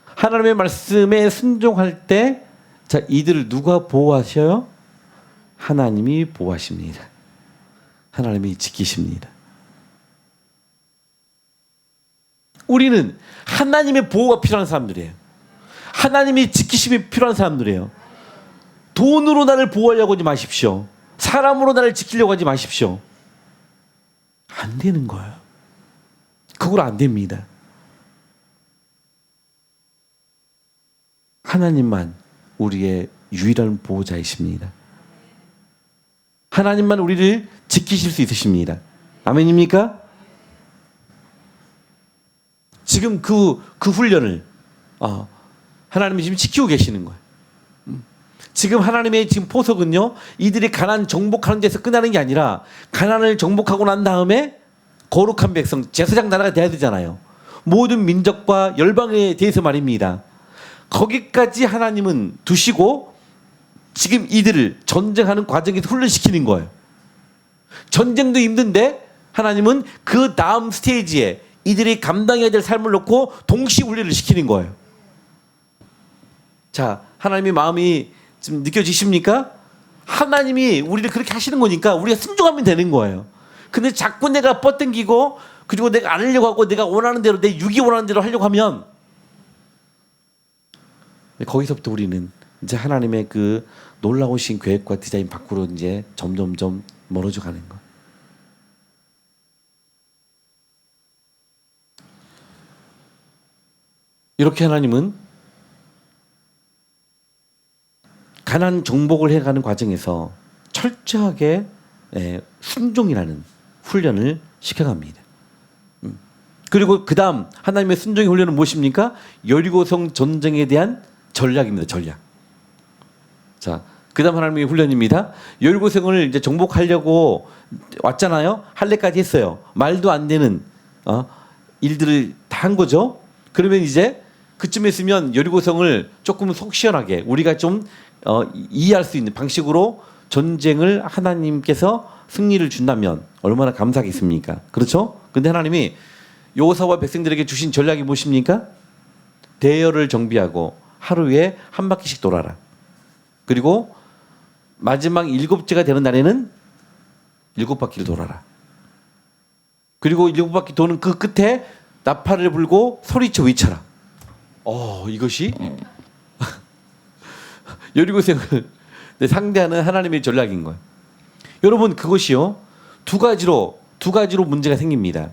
Speaker 1: 하나님의 말씀에 순종할 때, 자, 이들을 누가 보호하셔요? 하나님이 보호하십니다. 하나님이 지키십니다. 우리는 하나님의 보호가 필요한 사람들이에요. 하나님이 지키심이 필요한 사람들이에요. 돈으로 나를 보호하려고 하지 마십시오. 사람으로 나를 지키려고 하지 마십시오. 안 되는 거예요. 그걸 안 됩니다. 하나님만 우리의 유일한 보호자이십니다. 하나님만 우리를 지키실 수 있으십니다. 아멘입니까? 지금 그 훈련을 하나님이 지금 지키고 계시는 거예요. 지금 하나님의 지금 포석은요, 이들이 가나안 정복하는 데서 끝나는 게 아니라 가나안을 정복하고 난 다음에 거룩한 백성, 제사장 나라가 돼야 되잖아요. 모든 민족과 열방에 대해서 말입니다. 거기까지 하나님은 두시고 지금 이들을 전쟁하는 과정에서 훈련시키는 거예요. 전쟁도 힘든데 하나님은 그 다음 스테이지에 이들이 감당해야 될 삶을 놓고 동시 훈련을 시키는 거예요. 자, 하나님의 마음이 지금 느껴지십니까? 하나님이 우리를 그렇게 하시는 거니까 우리가 순종하면 되는 거예요. 근데 자꾸 내가 뻗당기고 그리고 내가 안 하려고 하고 내가 원하는 대로 내 육이 원하는 대로 하려고 하면 거기서부터 우리는 이제 하나님의 그 놀라우신 계획과 디자인 밖으로 이제 점점점 멀어져 가는 거. 이렇게 하나님은 가나안 정복을 해가는 과정에서 철저하게 순종이라는 훈련을 시켜갑니다. 그리고 그 다음 하나님의 순종의 훈련은 무엇입니까? 여리고성 전쟁에 대한 전략입니다. 전략. 자, 그 다음 하나님의 훈련입니다. 여리고성을 이제 정복하려고 왔잖아요. 할례까지 했어요. 말도 안 되는 일들을 다 한 거죠. 그러면 이제 그쯤에 있으면 여리고성을 조금 속 시원하게 우리가 좀 이해할 수 있는 방식으로 전쟁을 하나님께서 승리를 준다면 얼마나 감사하겠습니까? 그렇죠? 근데 하나님이 여호수아와 백성들에게 주신 전략이 무엇입니까? 대열을 정비하고 하루에 한 바퀴씩 돌아라. 그리고 마지막 7째가 되는 날에는 7바퀴를 돌아라. 그리고 7바퀴 도는 그 끝에 나팔을 불고 소리쳐 외쳐라. 이것이 여리고성을 상대하는 하나님의 전략인 거예요. 여러분, 그것이요 두 가지로 문제가 생깁니다.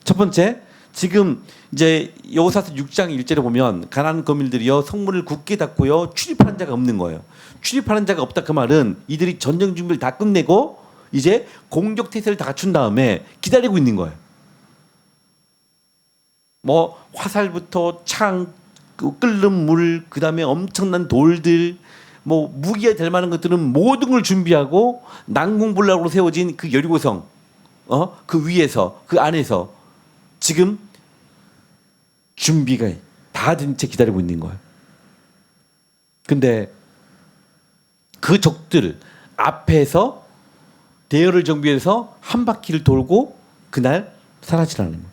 Speaker 1: 첫 번째, 지금 이제 여호수아서 6장 1절에 보면 가나안 거민들이요 성문을 굳게 닫고요 출입하는 자가 없는 거예요. 출입하는 자가 없다 그 말은 이들이 전쟁 준비를 다 끝내고 이제 공격 태세를 다 갖춘 다음에 기다리고 있는 거예요. 뭐 화살부터 창, 끓는 물, 그 다음에 엄청난 돌들, 뭐 무기가 될 만한 것들은 모든 걸 준비하고 난공불락으로 세워진 그 여리고성, 그 위에서 그 안에서 지금 준비가 다 된 채 기다리고 있는 거예요. 근데 그 적들 앞에서 대열을 정비해서 한 바퀴를 돌고 그날 사라지라는 거예요.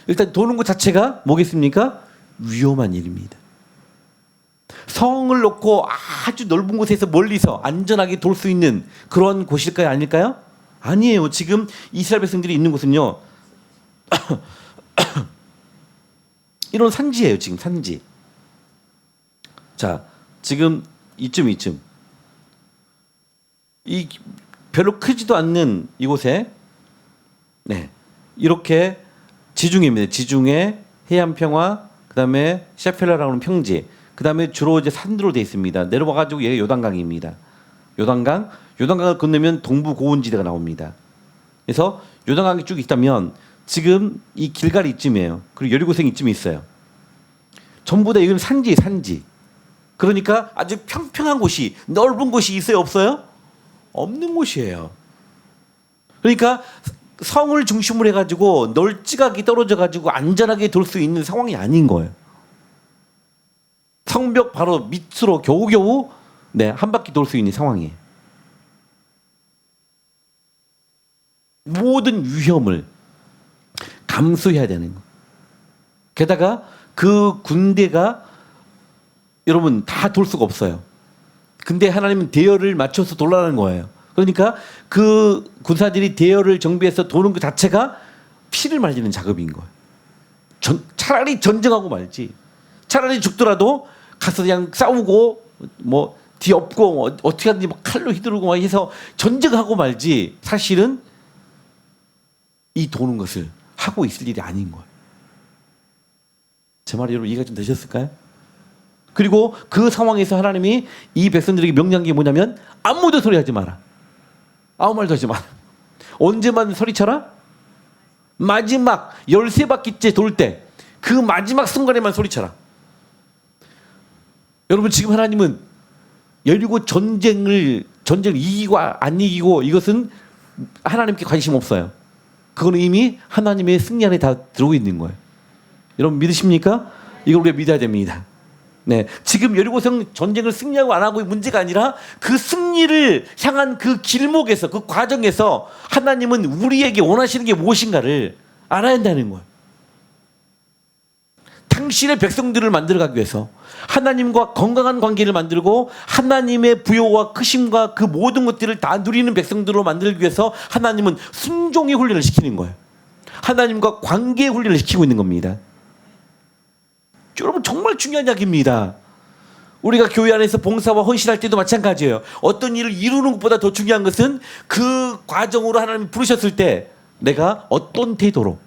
Speaker 1: 일단 도는 것 자체가 뭐겠습니까? 위험한 일입니다. 성을 놓고 아주 넓은 곳에서 멀리서 안전하게 돌 수 있는 그런 곳일까요? 아닐까요? 아니에요. 지금 이스라엘 백성들이 있는 곳은요. 이런 산지예요. 지금 산지. 자, 지금 이쯤 이 별로 크지도 않는 이곳에 네, 이렇게 지중해입니다. 지중해, 해안 평화, 그다음에 셰펠라라고 하는 평지, 그다음에 주로 이제 산으로 돼 있습니다. 내려와 가지고 얘가 요단강입니다. 요단강을 건너면 동부 고원지대가 나옵니다. 그래서 요단강이 쭉 있다면 지금 이 길가리 이쯤이에요. 그리고 여리고성이 이쯤에 있어요. 전부 다 이건 산지. 그러니까 아주 평평한 곳이, 넓은 곳이 있어요, 없어요? 없는 곳이에요. 그러니까 성을 중심으로 해가지고 널찍하게 떨어져가지고 안전하게 돌 수 있는 상황이 아닌 거예요. 성벽 바로 밑으로 겨우겨우 한 바퀴 돌 수 있는 상황이에요. 모든 위험을 감수해야 되는 거. 게다가 그 군대가 여러분 다 돌 수가 없어요. 근데 하나님은 대열을 맞춰서 돌라는 거예요. 그러니까 그 군사들이 대열을 정비해서 도는 것 자체가 피를 말리는 작업인 거예요. 차라리 전쟁하고 말지. 차라리 죽더라도 가서 그냥 싸우고 뭐 뒤엎고 어떻게 하든지 막 칼로 휘두르고 막 해서 전쟁하고 말지. 사실은 이 도는 것을 하고 있을 일이 아닌 거예요. 제 말이 여러분 이해가 좀 되셨을까요? 그리고 그 상황에서 하나님이 이 백성들에게 명령한 게 뭐냐면 아무도 소리하지 마라. 아무 말도 하지 마라. 언제만 소리쳐라? 마지막 13바퀴째 돌 때 그 마지막 순간에만 소리쳐라. 여러분 지금 하나님은 여리고 전쟁을 이기고 안 이기고 이것은 하나님께 관심 없어요. 그건 이미 하나님의 승리 안에 다 들어오고 있는 거예요. 여러분 믿으십니까? 이걸 우리가 믿어야 됩니다. 네, 지금 여리고성 전쟁을 승리하고 안 하고의 문제가 아니라 그 승리를 향한 그 길목에서 그 과정에서 하나님은 우리에게 원하시는 게 무엇인가를 알아야 한다는 거예요. 당신의 백성들을 만들어가기 위해서 하나님과 건강한 관계를 만들고 하나님의 부여와 크심과 그 모든 것들을 다 누리는 백성들로 만들기 위해서 하나님은 순종의 훈련을 시키는 거예요. 하나님과 관계의 훈련을 시키고 있는 겁니다. 여러분 정말 중요한 이야기입니다. 우리가 교회 안에서 봉사와 헌신할 때도 마찬가지예요. 어떤 일을 이루는 것보다 더 중요한 것은 그 과정으로 하나님이 부르셨을 때 내가 어떤 태도로,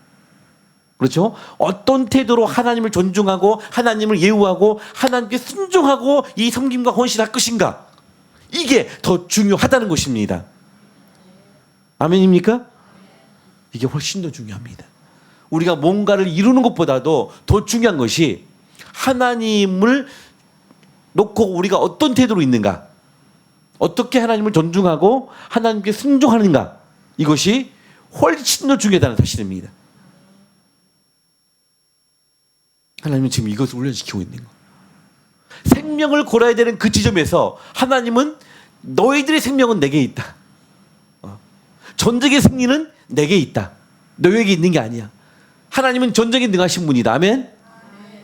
Speaker 1: 그렇죠? 어떤 태도로 하나님을 존중하고 하나님을 예우하고 하나님께 순종하고 이 섬김과 헌신할 것인가, 이게 더 중요하다는 것입니다. 아멘입니까? 이게 훨씬 더 중요합니다. 우리가 뭔가를 이루는 것보다도 더 중요한 것이 하나님을 놓고 우리가 어떤 태도로 있는가, 어떻게 하나님을 존중하고 하나님께 순종하는가, 이것이 훨씬 더 중요하다는 사실입니다. 하나님은 지금 이것을 훈련시키고 있는 거예요. 생명을 걸어야 되는 그 지점에서 하나님은 너희들의 생명은 내게 있다. 전쟁의 승리는 내게 있다. 너에게 있는 게 아니야. 하나님은 전쟁에 능하신 분이다. 아멘?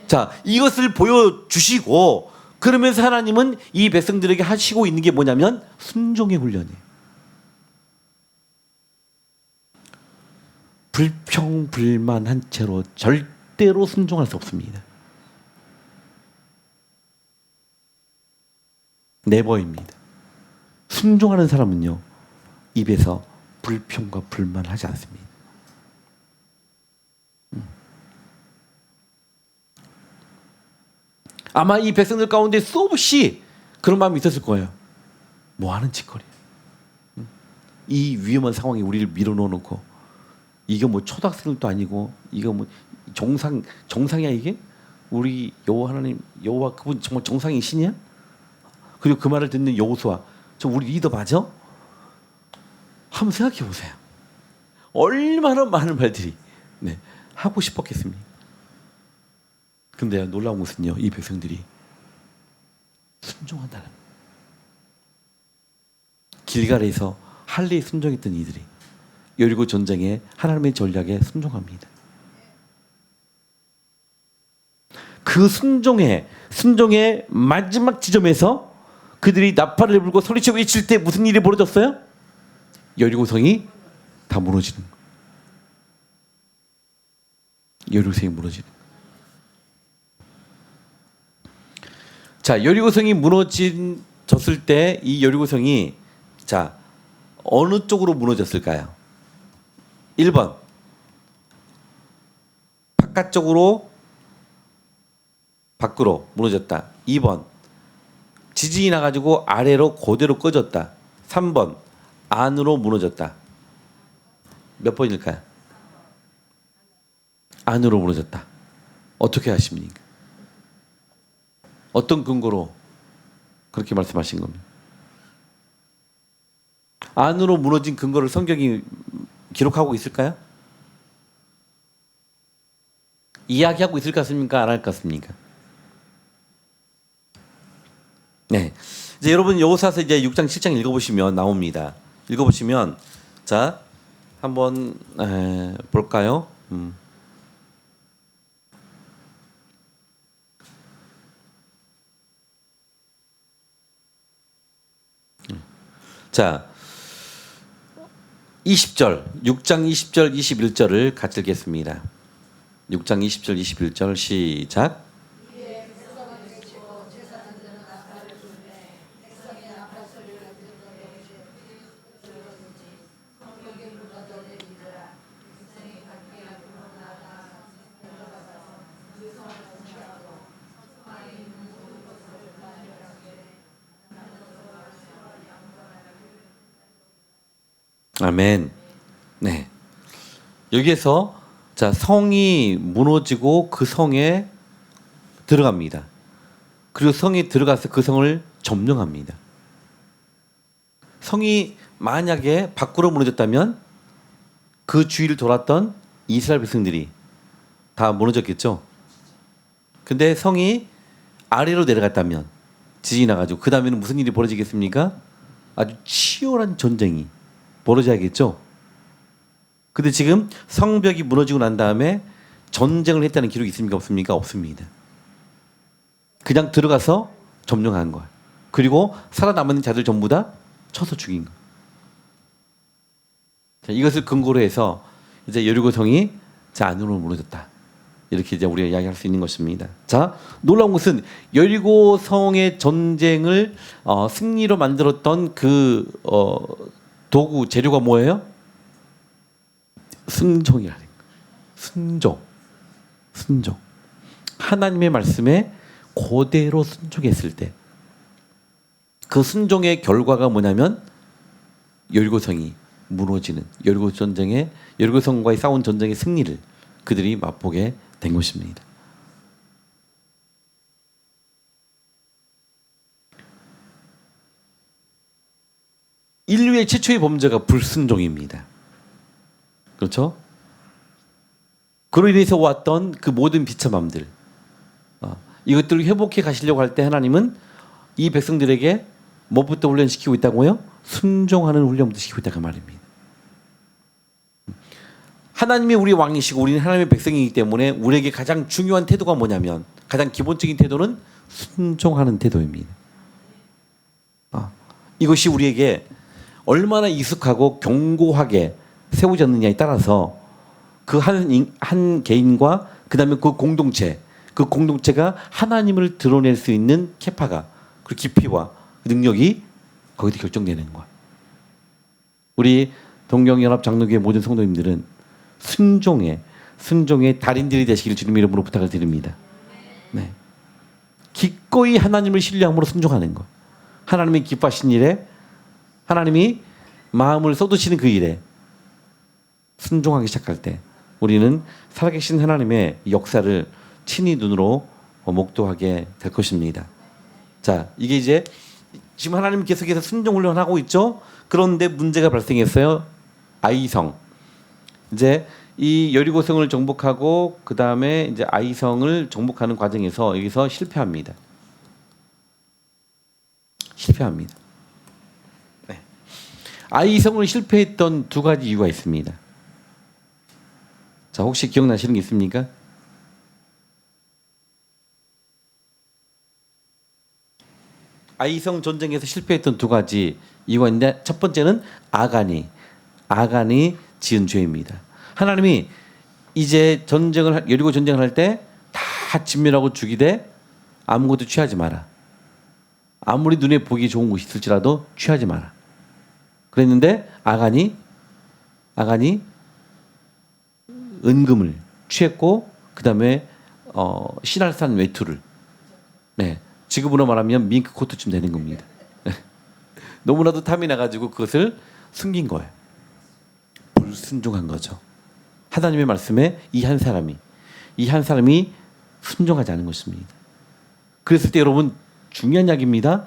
Speaker 1: 자, 이것을 보여주시고 그러면서 하나님은 이 백성들에게 하시고 있는 게 뭐냐면 순종의 훈련이에요. 불평불만한 채로 절대로 순종할 수 없습니다. 네버입니다. 순종하는 사람은요, 입에서 불평과 불만하지 않습니다. 아마 이 백성들 가운데 수없이 그런 마음이 있었을 거예요. 뭐 하는 짓거리야. 이 위험한 상황에 우리를 밀어넣어놓고, 이게 뭐 초등학생도 아니고, 이거 뭐 정상이야 이게? 우리 여호와 하나님, 여호와 그분 정말 정상의 신이야? 그리고 그 말을 듣는 여호수아, 저 우리 리더 맞아? 한번 생각해 보세요. 얼마나 많은 말들이 하고 싶었겠습니까? 근데 놀라운 것은요, 이 백성들이 순종한다는, 길갈에서 할례에 순종했던 이들이 여리고 전쟁에 하나님의 전략에 순종합니다. 그 순종의 마지막 지점에서 그들이 나팔을 불고 소리쳐 외칠 때 무슨 일이 벌어졌어요? 여리고성이 다 무너지는 거예요. 여리고성이 무너지는 거예요. 자, 여리고성이 무너졌을 때 이 여리고성이 자 어느 쪽으로 무너졌을까요? 1번 바깥쪽으로 밖으로 무너졌다. 2번 지진이 나가지고 아래로 그대로 꺼졌다. 3번 안으로 무너졌다. 몇 번일까요? 안으로 무너졌다. 어떻게 하십니까? 어떤 근거로 그렇게 말씀하신 겁니까? 안으로 무너진 근거를 성경이 기록하고 있을까요? 이야기하고 있을 것 같습니까? 안 할 것 같습니까? 네. 이제 여러분 여호수아서 이제 6장 7장 읽어보시면 나옵니다. 읽어보시면 자 한번 볼까요? 자 20절 6장 20절 21절을 같이 읽겠습니다. 6장 20절 21절 시작. 아멘. 네. 여기에서 자 성이 무너지고 그 성에 들어갑니다. 그리고 성에 들어가서 그 성을 점령합니다. 성이 만약에 밖으로 무너졌다면 그 주위를 돌았던 이스라엘 백성들이 다 무너졌겠죠. 근데 성이 아래로 내려갔다면 지진이 나가지고 그 다음에는 무슨 일이 벌어지겠습니까? 아주 치열한 전쟁이 벌어져야겠죠. 근데 지금 성벽이 무너지고 난 다음에 전쟁을 했다는 기록이 있습니까? 없습니까? 없습니다. 그냥 들어가서 점령한 거야. 그리고 살아남은 자들 전부 다 쳐서 죽인 거야. 자, 이것을 근거로 해서 이제 여리고성이 자 안으로 무너졌다. 이렇게 이제 우리가 이야기할 수 있는 것입니다. 자, 놀라운 것은 여리고성의 전쟁을 승리로 만들었던 그 도구 재료가 뭐예요? 순종이라는 거예요. 순종. 하나님의 말씀에 그대로 순종했을 때 그 순종의 결과가 뭐냐면 여리고성이 무너지는 여리고성과의 싸운 전쟁의 승리를 그들이 맛보게 된 것입니다. 인류의 최초의 범죄가 불순종입니다. 그렇죠? 그로 인해서 왔던 그 모든 비참함들 이것들을 회복해 가시려고 할 때 하나님은 이 백성들에게 뭐부터 훈련시키고 있다고요? 순종하는 훈련부터 시키고 있다고 말입니다. 하나님이 우리 왕이시고 우리는 하나님의 백성이기 때문에 우리에게 가장 중요한 태도가 뭐냐면 가장 기본적인 태도는 순종하는 태도입니다. 이것이 우리에게 얼마나 익숙하고 견고하게 세워졌느냐에 따라서 그 한 개인과 그 다음에 그 공동체가 하나님을 드러낼 수 있는 캐파가 그 깊이와 능력이 거기서 결정되는 거야. 우리 동경연합 장로교회 모든 성도님들은 순종의 달인들이 되시기를 주님 이름으로 부탁을 드립니다. 네. 기꺼이 하나님을 신뢰함으로 순종하는 것. 하나님이 기뻐하신 일에 하나님이 마음을 쏟으시는 그 일에 순종하기 시작할 때 우리는 살아계신 하나님의 역사를 친히 눈으로 목도하게 될 것입니다. 자, 이게 이제 지금 하나님 계속해서 순종 훈련하고 있죠. 그런데 문제가 발생했어요. 아이성. 이제 이 여리고성을 정복하고 그 다음에 이제 아이성을 정복하는 과정에서 여기서 실패합니다. 네. 아이성을 실패했던 두 가지 이유가 있습니다. 자, 혹시 기억나시는 게 있습니까? 아이성 전쟁에서 실패했던 두 가지 이유가 있는데 첫 번째는 아간이 지은 죄입니다. 하나님이 이제 여리고 전쟁을 할 때 다 진멸하고 죽이되 아무것도 취하지 마라. 아무리 눈에 보기 좋은 곳이 있을지라도 취하지 마라. 그랬는데 아간이 은금을 취했고 그 다음에 신할산 외투를 지금으로 말하면 밍크 코트쯤 되는 겁니다. 너무나도 탐이 나가지고 그것을 숨긴 거예요. 불순종한 거죠. 하나님의 말씀에 이 한 사람이 순종하지 않은 것입니다. 그랬을 때 여러분 중요한 이야기입니다.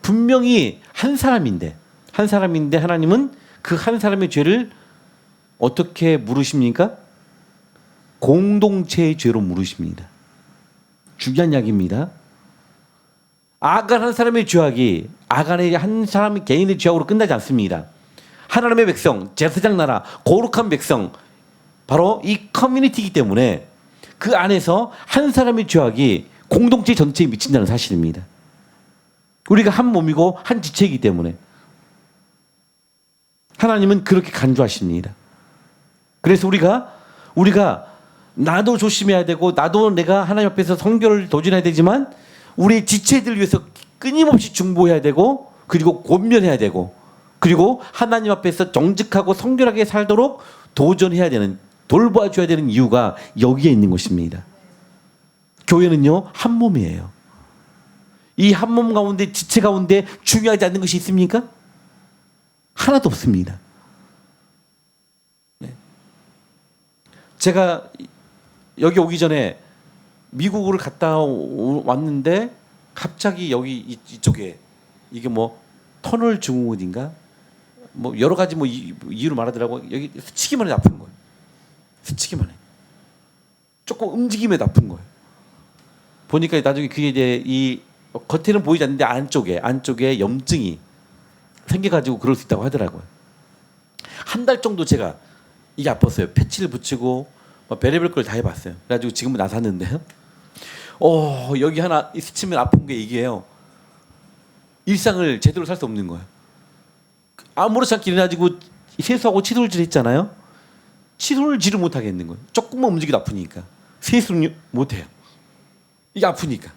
Speaker 1: 분명히 한 사람인데 하나님은 그 한 사람의 죄를 어떻게 물으십니까? 공동체의 죄로 물으십니다. 중요한 이야기입니다. 아간 한 사람의 죄악이 아간의 한 사람 개인의 죄악으로 끝나지 않습니다. 하나님의 백성, 제사장 나라, 거룩한 백성, 바로 이 커뮤니티이기 때문에 그 안에서 한 사람의 죄악이 공동체 전체에 미친다는 사실입니다. 우리가 한 몸이고 한 지체이기 때문에 하나님은 그렇게 간주하십니다. 그래서 우리가 나도 조심해야 되고 나도 내가 하나님 앞에서 성결을 도전해야 되지만 우리 지체들 위해서 끊임없이 중보해야 되고 그리고 권면해야 되고 그리고 하나님 앞에서 정직하고 성결하게 살도록 도전해야 되는 돌봐줘야 되는 이유가 여기에 있는 것입니다. 교회는요 한 몸이에요. 이 한 몸 가운데 지체 가운데 중요하지 않는 것이 있습니까? 하나도 없습니다. 제가 여기 오기 전에 미국을 갔다 왔는데 갑자기 여기 이쪽에 이게 뭐 터널 증후군인가 뭐 여러 가지 뭐 이유로 말하더라고. 여기 스치기만 해도 아픈 거예요. 스치기만 해. 조금 움직임에도 아픈 거예요. 보니까 나중에 그게 이제 이 겉에는 보이지 않는데 안쪽에 염증이 생겨가지고 그럴 수 있다고 하더라고요. 한 달 정도 제가 이게 아팠어요. 패치를 붙이고 별의별 걸 다 해봤어요. 그래가지고 지금은 나섰는데요. 여기 하나 스치면 아픈 게 이게요. 일상을 제대로 살 수 없는 거예요. 아무렇지 않게 일어나지고 세수하고 치솔질 했잖아요. 치솔질을 못 하겠는 거예요. 조금만 움직여도 아프니까. 세수를 못 해요. 이게 아프니까.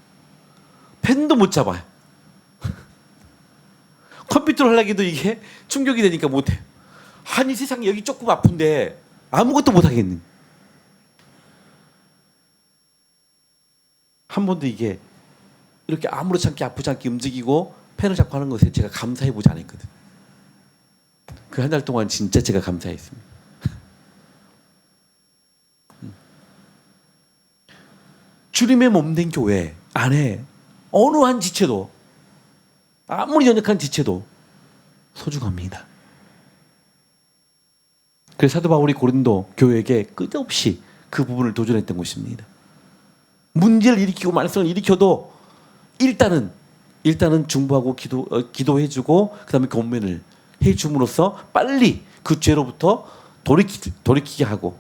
Speaker 1: 펜도 못 잡아요. 컴퓨터를 하려고 해도 이게 충격이 되니까 못 해요. 아니 세상에 여기 조금 아픈데 아무것도 못 하겠는. 한 번도 이게 이렇게 아무렇지 않게 아프지 않게 움직이고 펜을 잡고 하는 것에 제가 감사해보지 않았거든. 그 한 달 동안 진짜 제가 감사했습니다. 주님의 몸된 교회 안에 어느 한 지체도 아무리 연약한 지체도 소중합니다. 그래서 사도 바울이 고린도 교회에게 끝없이 그 부분을 도전했던 것입니다. 문제를 일으키고 말썽을 일으켜도 일단은 중보하고 기도해주고 그다음에 권면을 해줌으로써 빨리 그 죄로부터 돌이키게 하고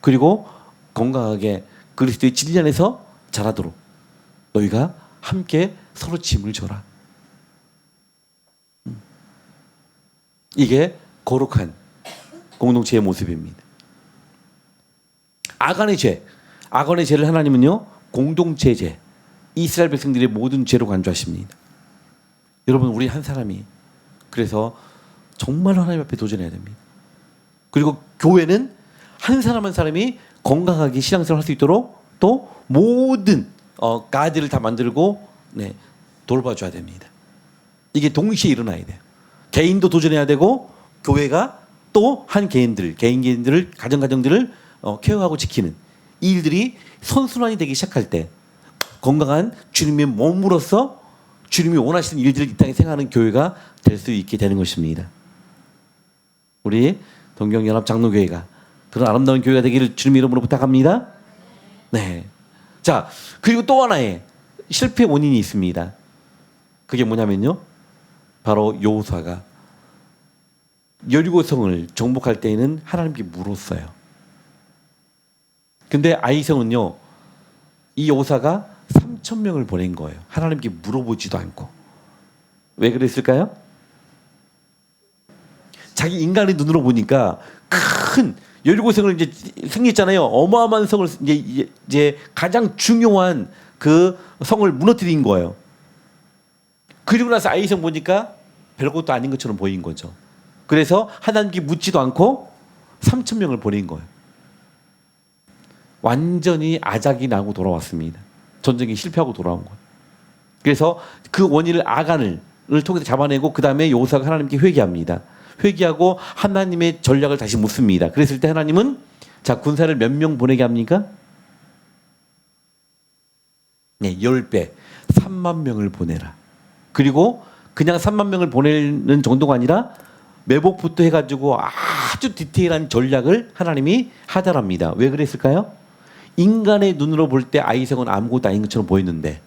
Speaker 1: 그리고 건강하게 그리스도의 진리 안에서 자라도록 너희가 함께 서로 짐을 져라. 이게 거룩한 공동체의 모습입니다. 아간의 죄를 하나님은요 공동체 죄, 이스라엘 백성들의 모든 죄로 간주하십니다. 여러분 우리 한 사람이 그래서 정말 하나님 앞에 도전해야 됩니다. 그리고 교회는 한 사람 한 사람이 건강하게 신앙생활 할 수 있도록 또 모든 가드를 다 만들고 돌봐줘야 됩니다. 이게 동시에 일어나야 돼요. 개인도 도전해야 되고 교회가 또 한 개인들을 가정들을 케어하고 지키는 이 일들이 선순환이 되기 시작할 때 건강한 주님의 몸으로서 주님이 원하시는 일들을 이 땅에 생각하는 교회가 될 수 있게 되는 것입니다. 우리 동경연합 장로교회가 그런 아름다운 교회가 되기를 주님 이름으로 부탁합니다. 네. 자, 그리고 또 하나의 실패 원인이 있습니다. 그게 뭐냐면요. 바로 여호수아가 여리고성을 정복할 때에는 하나님께 물었어요. 근데 아이성은요. 이 여호수아가 3,000명을 보낸 거예요. 하나님께 물어보지도 않고. 왜 그랬을까요? 자기 인간의 눈으로 보니까 큰 여리고성을 이제 승리했잖아요. 어마어마한 성을 이제 가장 중요한 그 성을 무너뜨린 거예요. 그리고 나서 아이성 보니까 별것도 아닌 것처럼 보인 거죠. 그래서 하나님께 묻지도 않고 3천 명을 보낸 거예요. 완전히 아작이 나고 돌아왔습니다. 전쟁이 실패하고 돌아온 거예요. 그래서 그 원인을 아간을 통해서 잡아내고 그 다음에 요사가 하나님께 회개합니다. 회개하고 하나님의 전략을 다시 묻습니다. 그랬을 때 하나님은 자, 군사를 몇 명 보내게 합니까? 네, 10배 3만 명을 보내라. 그리고 그냥 3만 명을 보내는 정도가 아니라 매복부터 해가지고 아주 디테일한 전략을 하나님이 하달합니다. 왜 그랬을까요? 인간의 눈으로 볼 때 아이성은 아무것도 아닌 것처럼 보였는데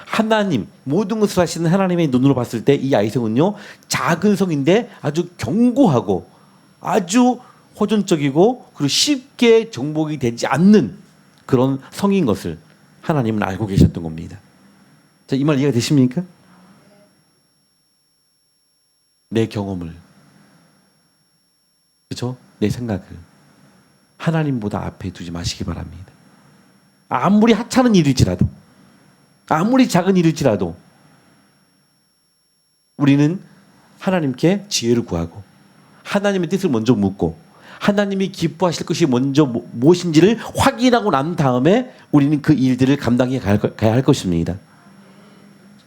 Speaker 1: 하나님, 모든 것을 하시는 하나님의 눈으로 봤을 때 이 아이성은요, 작은 성인데 아주 견고하고 아주 호전적이고 그리고 쉽게 정복이 되지 않는 그런 성인 것을 하나님은 알고 계셨던 겁니다. 자, 이 말 이해가 되십니까? 내 경험을, 그렇죠? 내 생각을 하나님보다 앞에 두지 마시기 바랍니다. 아무리 하찮은 일일지라도, 아무리 작은 일일지라도 우리는 하나님께 지혜를 구하고 하나님의 뜻을 먼저 묻고 하나님이 기뻐하실 것이 먼저 무엇인지를 확인하고 난 다음에 우리는 그 일들을 감당해 가야 할 것입니다.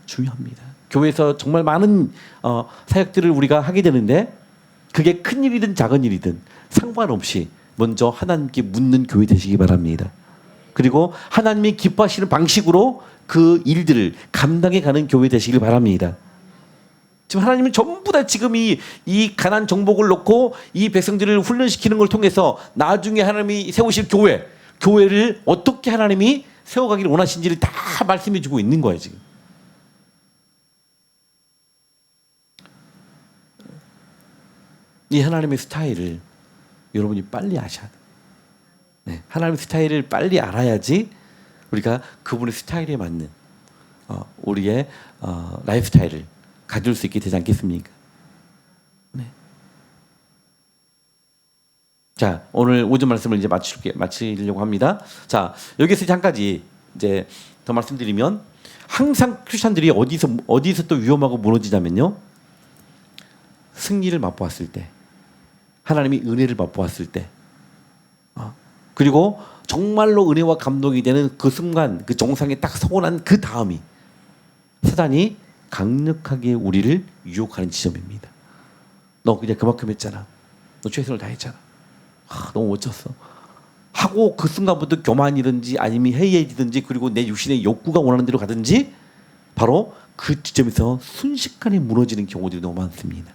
Speaker 1: 중요합니다. 교회에서 정말 많은 사역들을 우리가 하게 되는데 그게 큰 일이든 작은 일이든 상관없이 먼저 하나님께 묻는 교회 되시기 바랍니다. 그리고 하나님이 기뻐하시는 방식으로 그 일들을 감당해 가는 교회 되시길 바랍니다. 지금 하나님은 전부 다 지금 이 가난 정복을 놓고 이 백성들을 훈련시키는 걸 통해서 나중에 하나님이 세우실 교회를 어떻게 하나님이 세워가기를 원하신지를 다 말씀해 주고 있는 거예요, 지금. 이 하나님의 스타일을 여러분이 빨리 아셔야 돼요. 네, 하나님의 스타일을 빨리 알아야지 우리가 그분의 스타일에 맞는 우리의 라이프 스타일을 가질 수 있게 되지 않겠습니까? 네. 자, 오늘 오전 말씀을 이제 마치려고 합니다. 자, 여기서 이제 한 가지 이제 더 말씀드리면 항상 크리스천들이 어디서 또 위험하고 무너지냐면요. 승리를 맛보았을 때, 하나님이 은혜를 맛보았을 때, 그리고 정말로 은혜와 감동이 되는 그 순간, 그 정상에 딱 서고 난 그 다음이 사단이 강력하게 우리를 유혹하는 지점입니다. 너 그냥 그만큼 했잖아. 너 최선을 다했잖아. 너무 멋졌어. 하고 그 순간부터 교만이든지 아니면 해이해지든지 그리고 내 육신의 욕구가 원하는 대로 가든지 바로 그 지점에서 순식간에 무너지는 경우들이 너무 많습니다.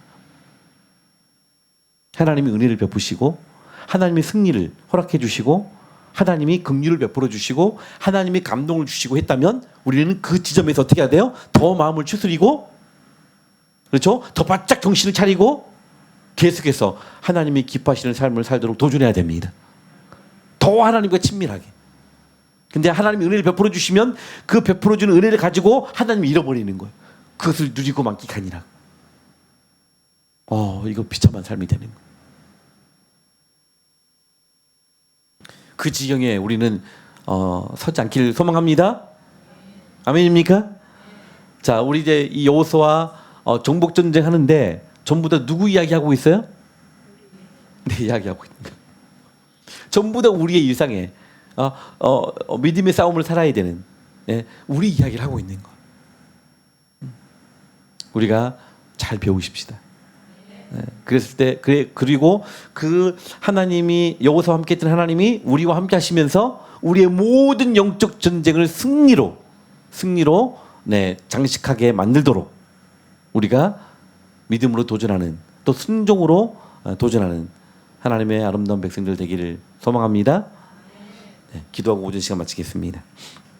Speaker 1: 하나님이 은혜를 베푸시고 하나님이 승리를 허락해 주시고 하나님이 긍휼을 베풀어 주시고 하나님이 감동을 주시고 했다면 우리는 그 지점에서 어떻게 해야 돼요? 더 마음을 추스리고, 그렇죠? 더 바짝 정신을 차리고 계속해서 하나님이 기뻐하시는 삶을 살도록 도전해야 됩니다. 더 하나님과 친밀하게. 근데 하나님이 은혜를 베풀어 주시면 그 베풀어 주는 은혜를 가지고 하나님이 잃어버리는 거예요. 그것을 누리고 만끽하니라. 이거 비참한 삶이 되는 거예요. 그 지경에 우리는 서지 않기를 소망합니다. 아멘입니까? 자, 우리 이제 이 여호수아 정복 전쟁 하는데 전부 다 누구 이야기하고 있어요? 네, 이야기하고 있는 거예요. 전부 다 우리의 일상에 믿음의 싸움을 살아야 되는 우리 이야기를 하고 있는 거예요. 우리가 잘 배우십시다. 그랬을 때 그리고 그 하나님이 여호수아와 함께했던 하나님이 우리와 함께 하시면서 우리의 모든 영적 전쟁을 승리로 장식하게 만들도록 우리가 믿음으로 도전하는 또 순종으로 도전하는 하나님의 아름다운 백성들 되기를 소망합니다. 기도하고 오전 시간 마치겠습니다.